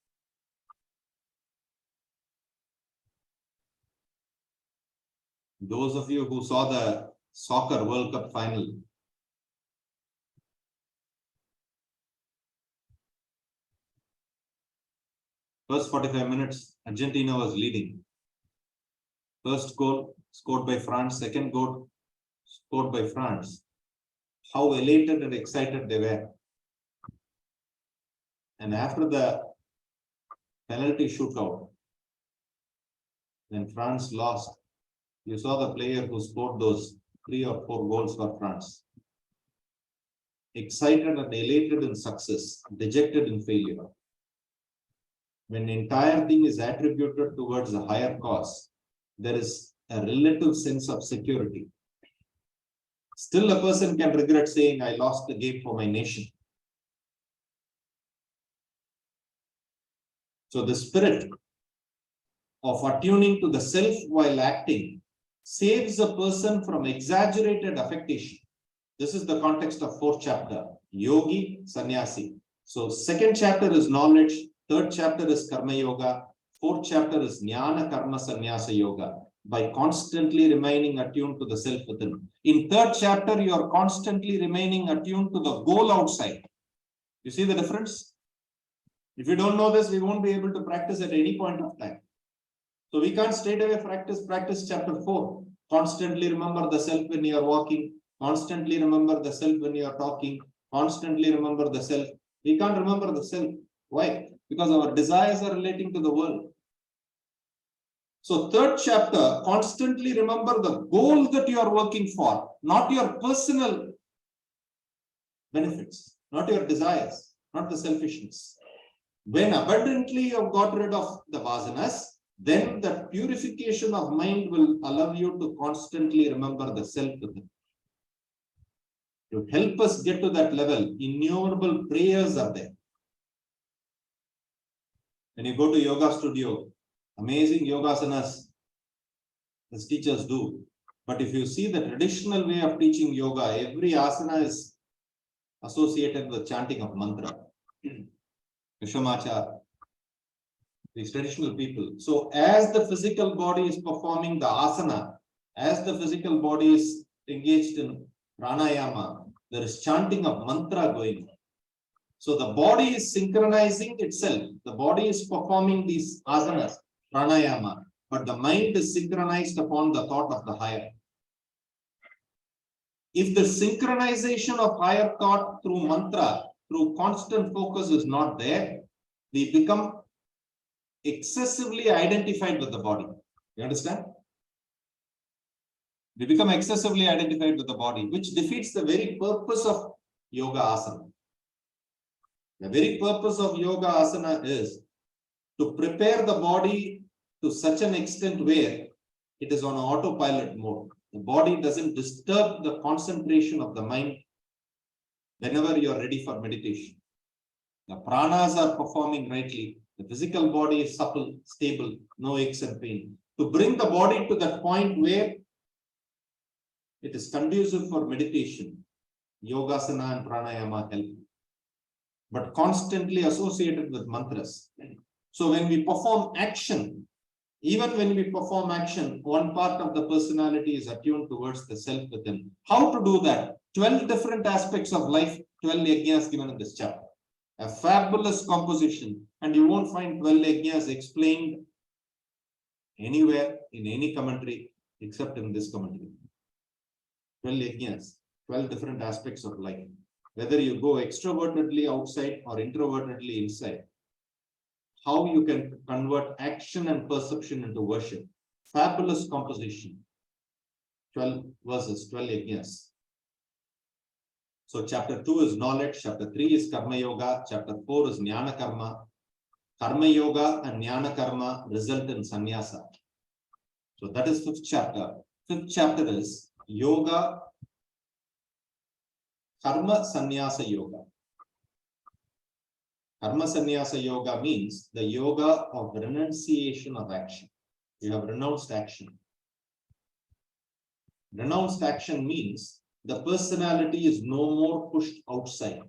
Those of you who saw the soccer World Cup final, first 45 minutes, Argentina was leading. First goal scored by France, second goal scored by France. How elated and excited they were. And after the penalty shootout, when France lost, you saw the player who scored those 3 or 4 goals for France. Excited and elated in success, dejected in failure. When the entire thing is attributed towards a higher cause, there is a relative sense of security. Still, a person can regret saying, I lost the game for my nation. So the spirit of attuning to the self while acting saves a person from exaggerated affectation. This is the context of 4th chapter, yogi, sannyasi. So 2nd chapter is knowledge, 3rd chapter is karma yoga, 4th chapter is jnana karma sannyasa yoga. By constantly remaining attuned to the self within. In 3rd chapter, you are constantly remaining attuned to the goal outside. You see the difference? If you don't know this, we won't be able to practice at any point of time. So we can't straight away practice chapter 4. Constantly remember the self when you are walking. Constantly remember the self when you are talking. Constantly remember the self. We can't remember the self. Why? Because our desires are relating to the world. So 3rd chapter, constantly remember the goal that you are working for, not your personal benefits, not your desires, not the selfishness. When abundantly you have got rid of the vasanas, then the purification of mind will allow you to constantly remember the self within. To help us get to that level, innumerable prayers are there. When you go to yoga studio, amazing yogasanas as teachers do. But if you see the traditional way of teaching yoga, every asana is associated with chanting of mantra. Vishamachar, these traditional people. So as the physical body is performing the asana, as the physical body is engaged in pranayama, there is chanting of mantra going on. So the body is synchronizing itself. The body is performing these asanas, pranayama, but the mind is synchronized upon the thought of the higher. If the synchronization of higher thought through mantra, through constant focus is not there, we become excessively identified with the body. You understand? We become excessively identified with the body, which defeats the very purpose of yoga asana. The very purpose of yoga asana is to prepare the body to such an extent where it is on autopilot mode. The body doesn't disturb the concentration of the mind whenever you are ready for meditation. The pranas are performing rightly. The physical body is supple, stable, no aches and pain. To bring the body to that point where it is conducive for meditation, yogasana and pranayama help, but constantly associated with mantras. So when we perform action, even when we perform action, one part of the personality is attuned towards the self within. How to do that? 12 different aspects of life, 12 yajnas given in this chapter. A fabulous composition, and you won't find 12 yajnas explained anywhere in any commentary except in this commentary. 12 yajnas, 12 different aspects of life. Whether you go extrovertedly outside or introvertedly inside, how you can convert action and perception into worship. Fabulous composition. 12 verses, 12 yajnas. So chapter 2 is knowledge, chapter 3 is karma yoga, chapter 4 is jnana karma. Karma yoga and jnana karma result in sannyasa. So that is 5th chapter. 5th chapter is yoga, karma sannyasa yoga. Karma sannyasa yoga means the yoga of renunciation of action. You have renounced action. Renounced action means the personality is no more pushed outside.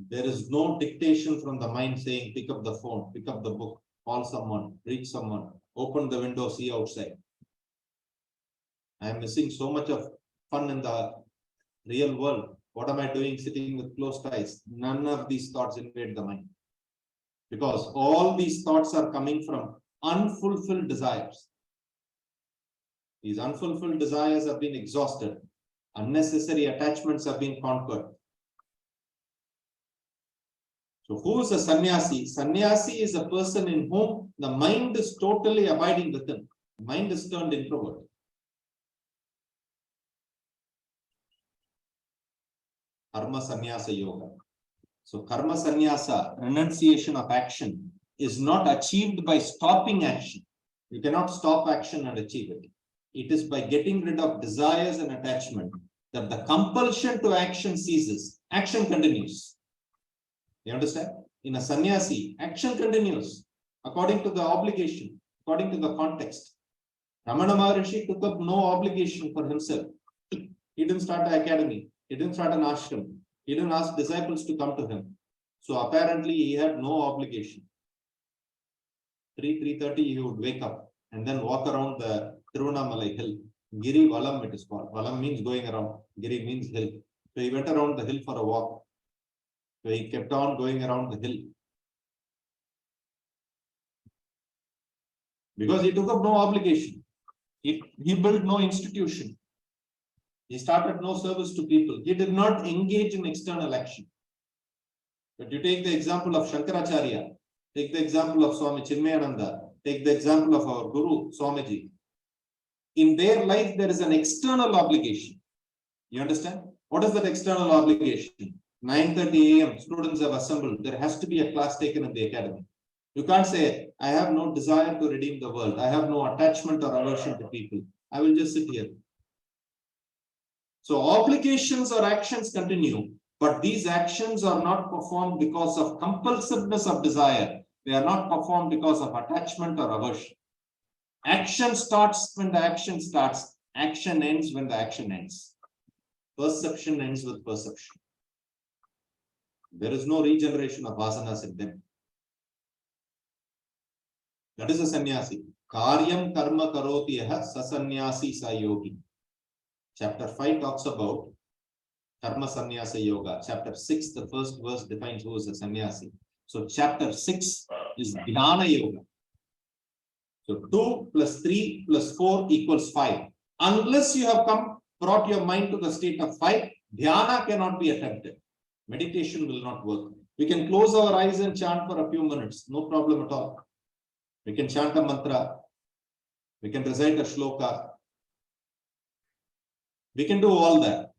There is no dictation from the mind saying, pick up the phone, pick up the book, call someone, reach someone, open the window, see outside. I am missing so much of fun in the real world. What am I doing sitting with closed eyes? None of these thoughts invade the mind. Because all these thoughts are coming from unfulfilled desires. These unfulfilled desires have been exhausted. Unnecessary attachments have been conquered. So who is a sannyasi? Sannyasi is a person in whom the mind is totally abiding within. The mind is turned introvert. Karma sannyasa yoga. So karma sannyasa, renunciation of action, is not achieved by stopping action. You cannot stop action and achieve it. It is by getting rid of desires and attachment that the compulsion to action ceases. Action continues. You understand? In a sannyasi, action continues according to the obligation, according to the context. Ramana Maharishi took up no obligation for himself. He didn't start an academy. He didn't start an ashram. He didn't ask disciples to come to him. So apparently he had no obligation. 3:30 he would wake up and then walk around the Tiruvannamalai hill. Giri Valam it is called. Valam means going around. Giri means hill. So he went around the hill for a walk. So he kept on going around the hill. Because he took up no obligation. He built no institution. He started no service to people. He did not engage in external action. But you take the example of Shankaracharya, take the example of Swami Chinmayananda, take the example of our Guru, Swamiji. In their life, there is an external obligation. You understand? What is that external obligation? 9:30 a.m. students have assembled. There has to be a class taken in the academy. You can't say, I have no desire to redeem the world. I have no attachment or aversion to people. I will just sit here. So obligations or actions continue, but these actions are not performed because of compulsiveness of desire. They are not performed because of attachment or aversion. Action starts when the action starts. Action ends when the action ends. Perception ends with perception. There is no regeneration of vasanas in them. That is a sannyasi. Karyam karma karoti yaha sasannyasi sa yogi. Chapter 5 talks about karma sannyasa yoga. Chapter 6, the first verse defines who is a sannyasi. So chapter 6 is jnana yoga. So 2 plus 3 plus 4 equals 5. Unless you have brought your mind to the state of 5, dhyana cannot be attempted. Meditation will not work. We can close our eyes and chant for a few minutes, no problem at all. We can chant a mantra. We can recite a shloka. We can do all that.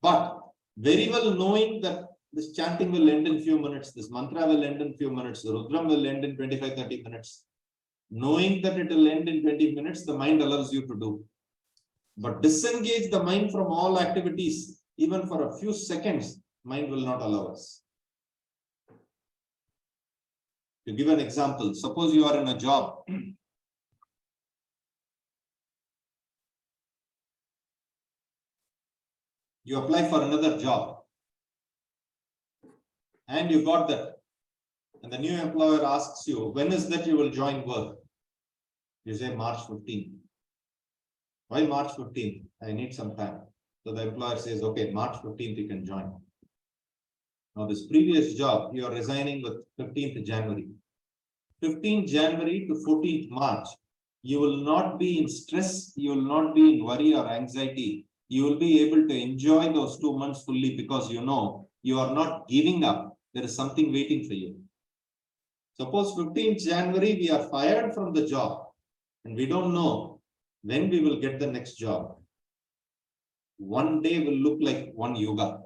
But very well knowing that this chanting will end in few minutes, this mantra will end in few minutes, the Rudram will end in 25-30 minutes. Knowing that it will end in 20 minutes, the mind allows you to do. But disengage the mind from all activities, even for a few seconds, mind will not allow us. To give an example, suppose you are in a job. You apply for another job and you got that. And the new employer asks you, when is that you will join work? You say March 15th. Why March 15th? I need some time. So the employer says, okay, March 15th you can join. Now this previous job, you are resigning with 15th January. 15th January to 14th March, you will not be in stress, you will not be in worry or anxiety. You will be able to enjoy those 2 months fully because you know you are not giving up. There is something waiting for you. Suppose 15th January, we are fired from the job and we don't know when we will get the next job. One day will look like one yoga.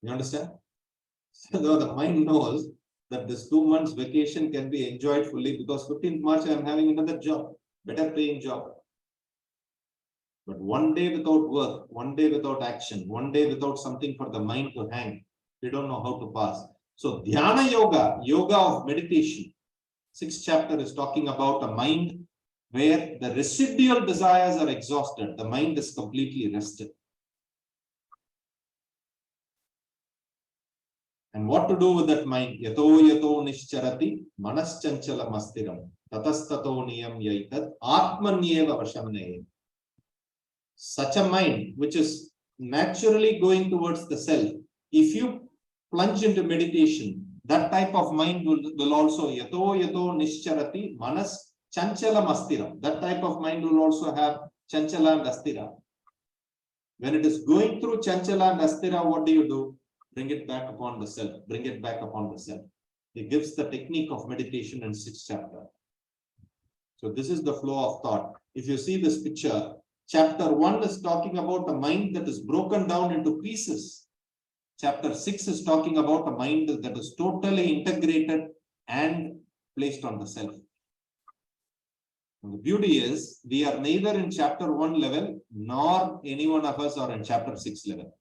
You understand? So the mind knows that this 2 months vacation can be enjoyed fully because 15th March I am having another job, better paying job. But one day without work, one day without action, one day without something for the mind to hang, we don't know how to pass. So Dhyana Yoga, yoga of meditation, 6th chapter is talking about a mind where the residual desires are exhausted. The mind is completely rested. And what to do with that mind? Yato yato nischarati manaschanchalam astiram tatastato niyam yaitat atmanyeva vashamne. Such a mind which is naturally going towards the self, if you plunge into meditation, that type of mind will also yato yato nischarati manas chanchalam astiram. That type of mind will also have chanchala and astira. When it is going through chanchala and astira, what do? Bring it back upon the self. Bring it back upon the self. He gives the technique of meditation in 6th chapter. So this is the flow of thought. If you see this picture, chapter 1 is talking about a mind that is broken down into pieces. Chapter 6 is talking about a mind that is totally integrated and placed on the self. And the beauty is, we are neither in chapter 1 level, nor any one of us are in chapter 6 level.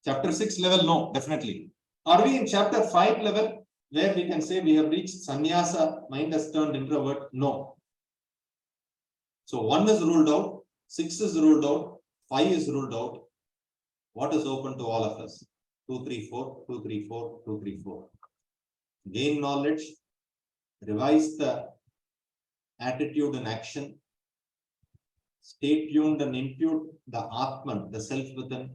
Chapter 6 level, no, definitely. Are we in chapter 5 level, where we can say we have reached sannyasa, mind has turned introvert? No. So 1 is ruled out, 6 is ruled out, 5 is ruled out. What is open to all of us? 2, 3, 4, 2, 3, 4, 2, 3, 4. Gain knowledge, revise the attitude and action, stay tuned and impute the Atman, the self within.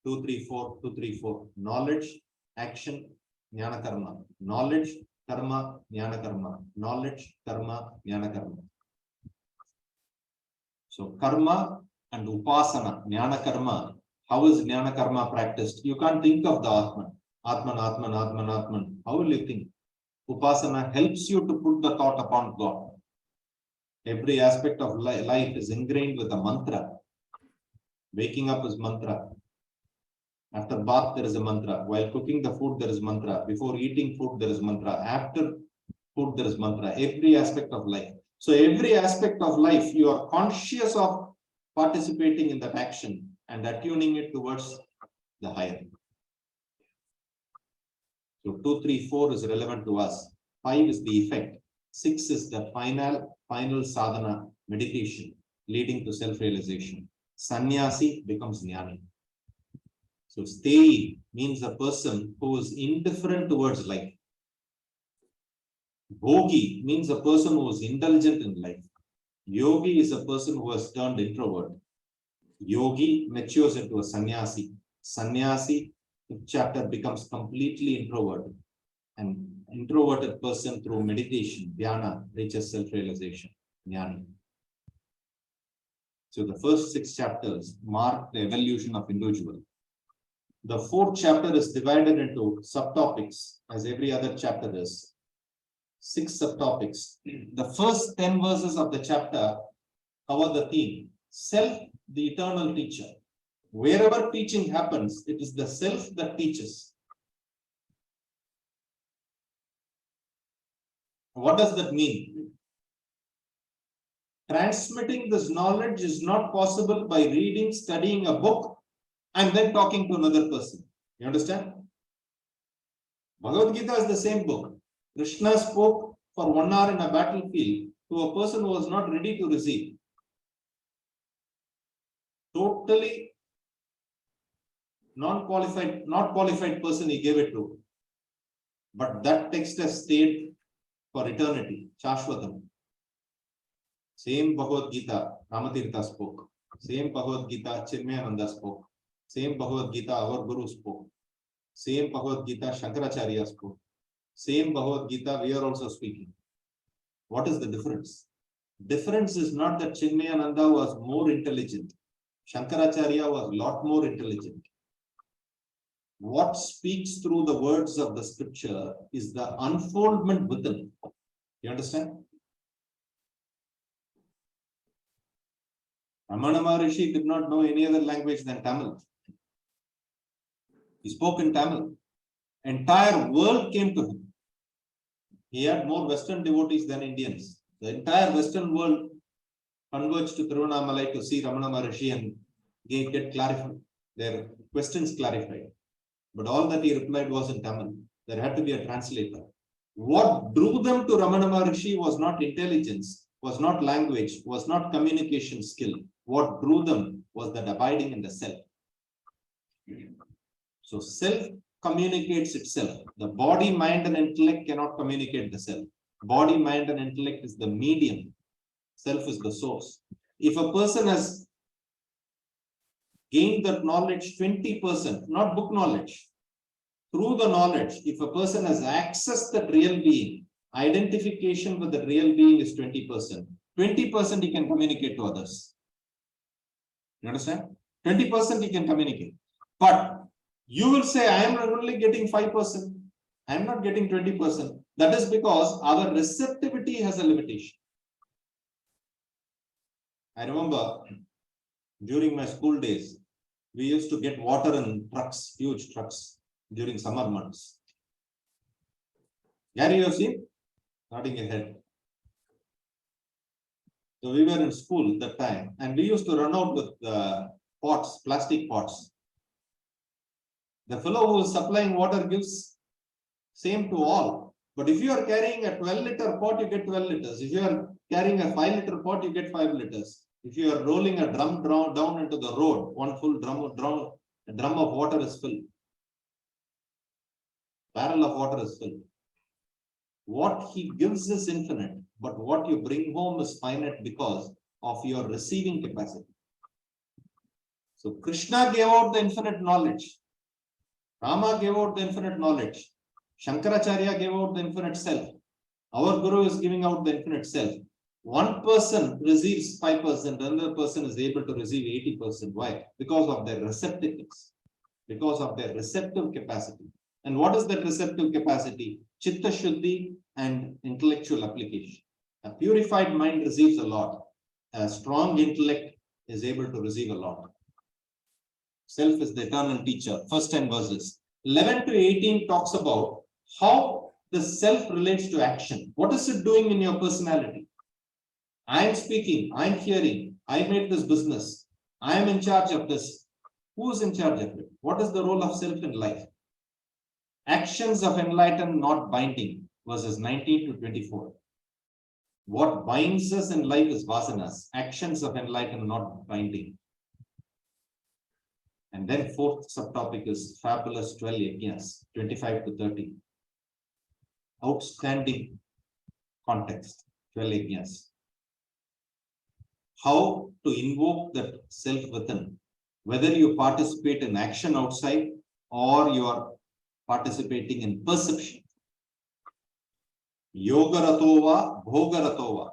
2, 3, 4, 2, 3, 4. Knowledge, action, jnana karma. Knowledge, karma, jnana karma. Knowledge, karma, jnana karma. So karma and upasana, jnana karma. How is jnana karma practiced? You can't think of the Atman. Atman, Atman, Atman, Atman. How will you think? Upasana helps you to put the thought upon God. Every aspect of life is ingrained with a mantra. Waking up is mantra. After bath, there is a mantra. While cooking the food, there is mantra. Before eating food, there is mantra. After food, there is mantra. Every aspect of life. So every aspect of life, you are conscious of participating in that action and attuning it towards the higher. So 2, 3, 4 is relevant to us. 5 is the effect. 6 is the final sadhana, meditation, leading to self-realization. Sannyasi becomes jnani. So stay means a person who is indifferent towards life. Bhogi means a person who is indulgent in life. Yogi is a person who has turned introvert. Yogi matures into a sannyasi. Sannyasi, chapter, becomes completely introvert. An introverted person through meditation, dhyana, reaches self-realization, jnani. So the first 6 chapters mark the evolution of individual. The 4th chapter is divided into subtopics, as every other chapter is. 6 subtopics. The first 10 verses of the chapter cover the theme, self, the eternal teacher. Wherever teaching happens, it is the self that teaches. What does that mean? Transmitting this knowledge is not possible by reading, studying a book, and then talking to another person. You understand? Bhagavad Gita is the same book. Krishna spoke for 1 hour in a battlefield to a person who was not ready to receive. Totally not qualified person he gave it to. But that text has stayed for eternity. Shashwatam. Same Bhagavad Gita, Ramatirtha spoke. Same Bhagavad Gita, Chinmayananda spoke. Same Bhagavad Gita, our Guru spoke. Same Bhagavad Gita, Shankaracharya spoke. Same Bhagavad Gita, we are also speaking. What is the difference? Difference is not that Chinmayananda was more intelligent. Shankaracharya was a lot more intelligent. What speaks through the words of the scripture is the unfoldment within. You understand? Ramana Maharishi did not know any other language than Tamil. He spoke in Tamil. Entire world came to him. He had more Western devotees than Indians. The entire Western world converged to Tiruvannamalai to see Ramana Maharishi and get clarified, their questions clarified. But all that he replied was in Tamil. There had to be a translator. What drew them to Ramana Maharishi was not intelligence, was not language, was not communication skill. What drew them was that abiding in the self. So self communicates itself. The body, mind, and intellect cannot communicate the self. Body, mind, and intellect is the medium. Self is the source. If a person has gained that knowledge 20%, not book knowledge, through the knowledge, if a person has accessed that real being, identification with the real being is 20%. 20% he can communicate to others. You understand? 20% he can communicate. But you will say, I am only getting 5%. I am not getting 20%. That is because our receptivity has a limitation. I remember during my school days, we used to get water in trucks, huge trucks, during summer months. Gary, you have seen? Nodding your head. So we were in school that time, and we used to run out with pots, plastic pots. The fellow who is supplying water gives same to all. But if you are carrying a 12-liter pot, you get 12 liters. If you are carrying a 5-liter pot, you get 5 liters. If you are rolling a drum down into the road, one full drum of water is filled. Barrel of water is filled. What he gives is infinite, but what you bring home is finite because of your receiving capacity. So Krishna gave out the infinite knowledge. Rama gave out the infinite knowledge. Shankaracharya gave out the infinite self. Our Guru is giving out the infinite self. One person receives 5%, another person is able to receive 80%. Why? Because of their receptiveness, because of their receptive capacity. And what is that receptive capacity? Chitta Shuddhi and intellectual application. A purified mind receives a lot. A strong intellect is able to receive a lot. Self is the eternal teacher. First 10 verses. 11 to 18 talks about how the self relates to action. What is it doing in your personality? I am speaking, I am hearing, I made this business, I am in charge of this. Who is in charge of it? What is the role of self in life? Actions of enlightened, not binding, verses 19 to 24. What binds us in life is vasanas. Actions of enlightened, not binding. And then fourth subtopic is fabulous 12 yajnas, 25 to 30. Outstanding context, 12 yajnas. How to invoke that self within, whether you participate in action outside or you are participating in perception. Yoga ratova, bhoga ratova.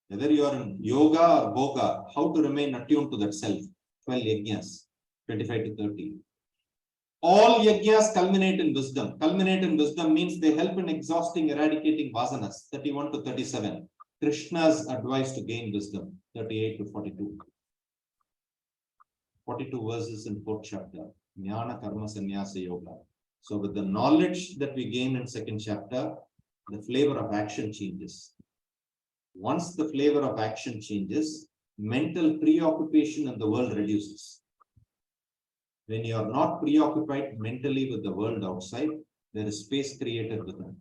Whether you are in yoga or bhoga, how to remain attuned to that self. 12 yajnas, 25 to 30. All yajnas culminate in wisdom. Culminate in wisdom means they help in exhausting, eradicating vasanas. 31 to 37. Krishna's advice to gain wisdom. 38 to 42. 42 verses in 4th chapter. Jnana Karma Sannyasa Yoga. So with the knowledge that we gain in 2nd chapter, the flavor of action changes. Once the flavor of action changes, mental preoccupation in the world reduces. When you are not preoccupied mentally with the world outside, there is space created within.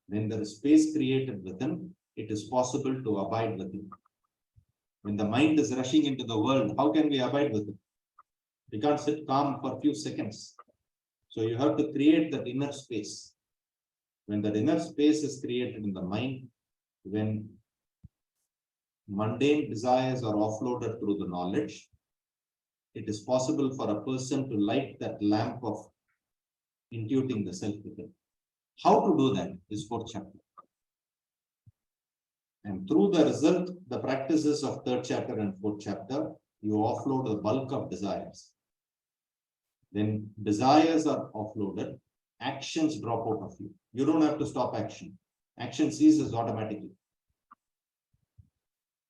When there is space created within, it is possible to abide within. When the mind is rushing into the world, how can we abide with it? We can't sit calm for a few seconds. So you have to create that inner space. When that inner space is created in the mind, when mundane desires are offloaded through the knowledge, it is possible for a person to light that lamp of intuiting the self within. How to do that is 4th chapter. And through the result, the practices of 3rd chapter and 4th chapter, you offload the bulk of desires. When desires are offloaded, actions drop out of you. You don't have to stop action. Action ceases automatically.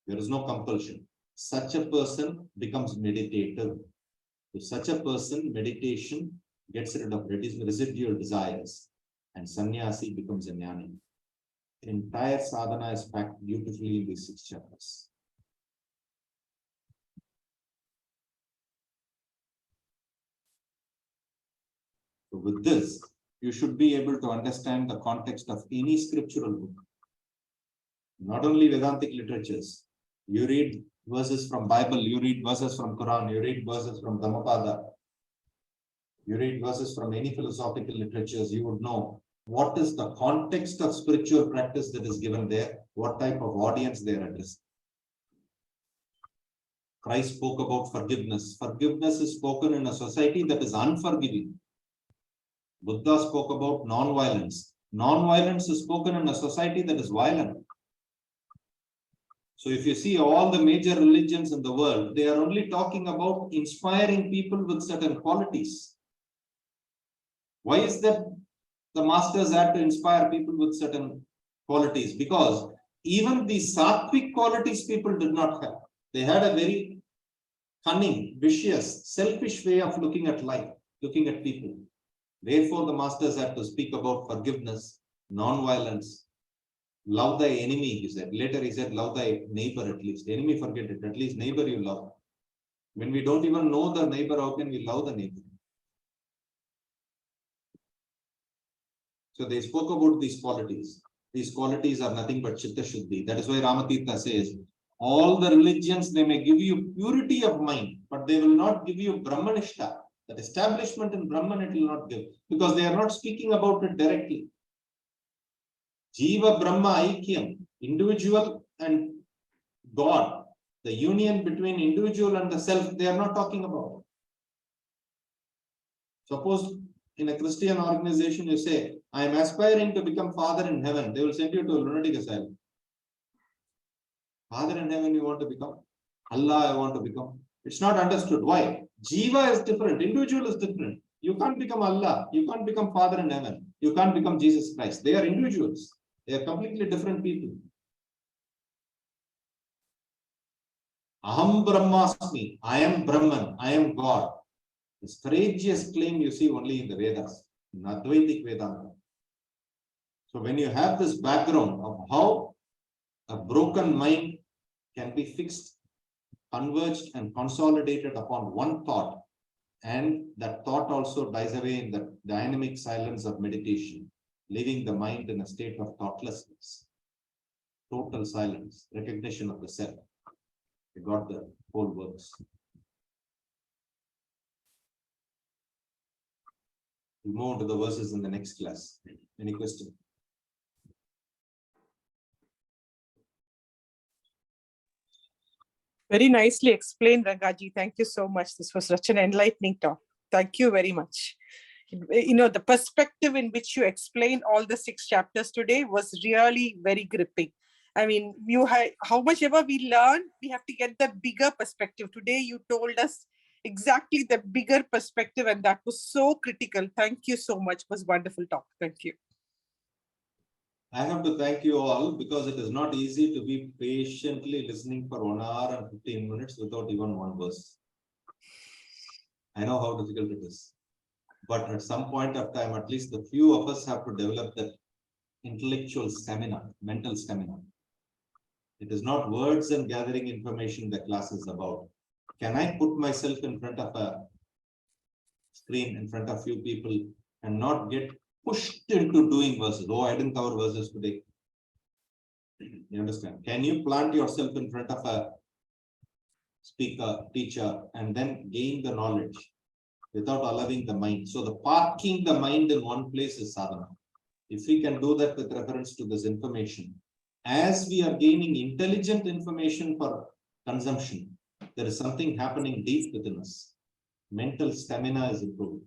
There is no compulsion. Such a person becomes meditative. To such a person, meditation gets rid of residual desires, and sannyasi becomes a jnani. Entire sadhana is packed beautifully in these 6 chapters. So with this, you should be able to understand the context of any scriptural book. Not only Vedantic literatures. You read verses from Bible, you read verses from Quran, you read verses from Dhammapada, you read verses from any philosophical literatures, you would know what is the context of spiritual practice that is given there, what type of audience they are addressing. Christ spoke about forgiveness. Forgiveness is spoken in a society that is unforgiving. Buddha spoke about non-violence. Non-violence is spoken in a society that is violent. So if you see all the major religions in the world, they are only talking about inspiring people with certain qualities. Why is that the masters had to inspire people with certain qualities? Because even the sattvic qualities people did not have. They had a very cunning, vicious, selfish way of looking at life, looking at people. Therefore, the masters had to speak about forgiveness, non-violence, love thy enemy, he said. Later he said, love thy neighbor at least. Enemy, forget it. At least neighbor you love. When we don't even know the neighbor, how can we love the neighbor? So they spoke about these qualities. These qualities are nothing but chitta shuddhi. That is why Ramatirtha says, all the religions, they may give you purity of mind, but they will not give you Brahmanishta. That establishment in Brahman, it will not give. Because they are not speaking about it directly. Jiva Brahma Aikyam, individual and God, the union between individual and the self, they are not talking about. Suppose in a Christian organization, you say, I am aspiring to become father in heaven. They will send you to a lunatic asylum. Father in heaven, you want to become? Allah, I want to become. It's not understood. Why? Jiva is different. Individual is different. You can't become Allah. You can't become father in heaven. You can't become Jesus Christ. They are individuals. They are completely different people. Aham Brahmasmi. I am Brahman. I am God. This courageous claim you see only in the Vedas, in Advaitic Vedanta. So when you have this background of how a broken mind can be fixed, converged and consolidated upon one thought, and that thought also dies away in the dynamic silence of meditation, leaving the mind in a state of thoughtlessness, total silence, recognition of the self. You got the whole works. We'll move on to the verses in the next class. Any question? Very nicely explained, Rangaji. Thank you so much. This was such an enlightening talk. Thank you very much. You know, the perspective in which you explained all the 6 chapters today was really very gripping. I mean, how much ever we learn, we have to get the bigger perspective. Today, you told us exactly the bigger perspective, and that was so critical. Thank you so much. It was wonderful talk. Thank you. I have to thank you all because it is not easy to be patiently listening for 1 hour and 15 minutes without even one verse. I know how difficult it is. But at some point of time, at least the few of us have to develop that intellectual stamina, mental stamina. It is not words and gathering information the class is about. Can I put myself in front of a screen, in front of few people, and not get pushed into doing verses? Oh, I didn't cover verses today. You understand? Can you plant yourself in front of a speaker, teacher, and then gain the knowledge without allowing the mind? So the parking the mind in one place is sadhana. If we can do that with reference to this information, as we are gaining intelligent information for consumption, there is something happening deep within us. Mental stamina is improved.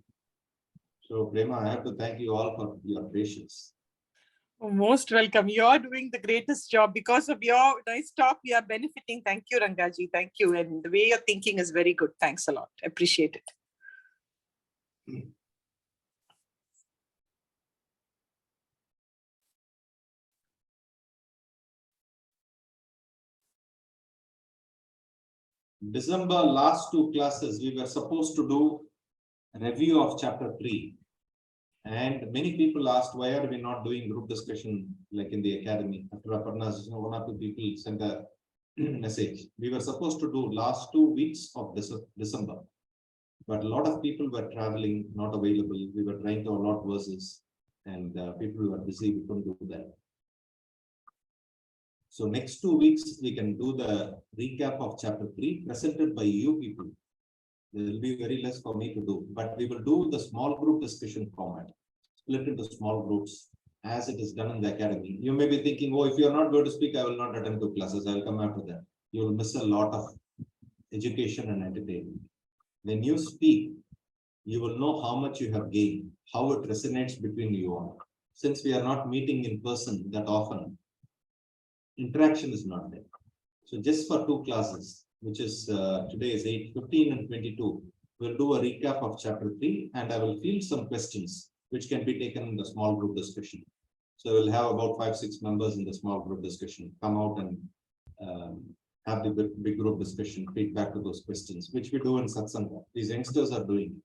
So, Prema, I have to thank you all for your patience. Most welcome. You are doing the greatest job. Because of your nice talk, we are benefiting. Thank you, Rangaji. Thank you. And the way you're thinking is very good. Thanks a lot. Appreciate it. December last 2 classes, we were supposed to do a review of chapter 3. And many people asked, why are we not doing group discussion like in the academy? After Aparna's, one or two people sent a message. We were supposed to do last 2 weeks of December. But a lot of people were traveling, not available. We were trying to allot verses and people were busy, we couldn't do that. So next 2 weeks, we can do the recap of chapter 3 presented by you people. There will be very less for me to do, but we will do the small group discussion format, split into small groups as it is done in the academy. You may be thinking, oh, if you are not going to speak, I will not attend 2 classes. I will come after that. You will miss a lot of education and entertainment. When you speak, you will know how much you have gained, how it resonates between you all. Since we are not meeting in person that often, interaction is not there. So just for 2 classes, which is today is 8:15 and 22, we'll do a recap of chapter 3 and I will field some questions which can be taken in the small group discussion. So we'll have about 5-6 members in the small group discussion come out and have the big group discussion, feedback to those questions, which we do in satsanga. These youngsters are doing it.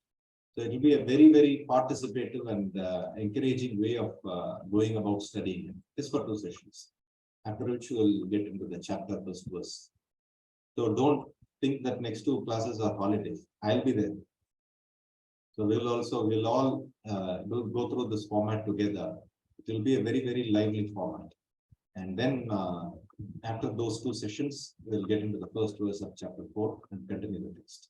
So it will be a very, very participative and encouraging way of going about studying it. This for 2 sessions. After which we will get into the chapter first verse. So don't think that next 2 classes are holidays. I'll be there. So we'll all go through this format together. It will be a very, very lively format. And then after those 2 sessions, we'll get into the first verse of chapter 4 and continue the text.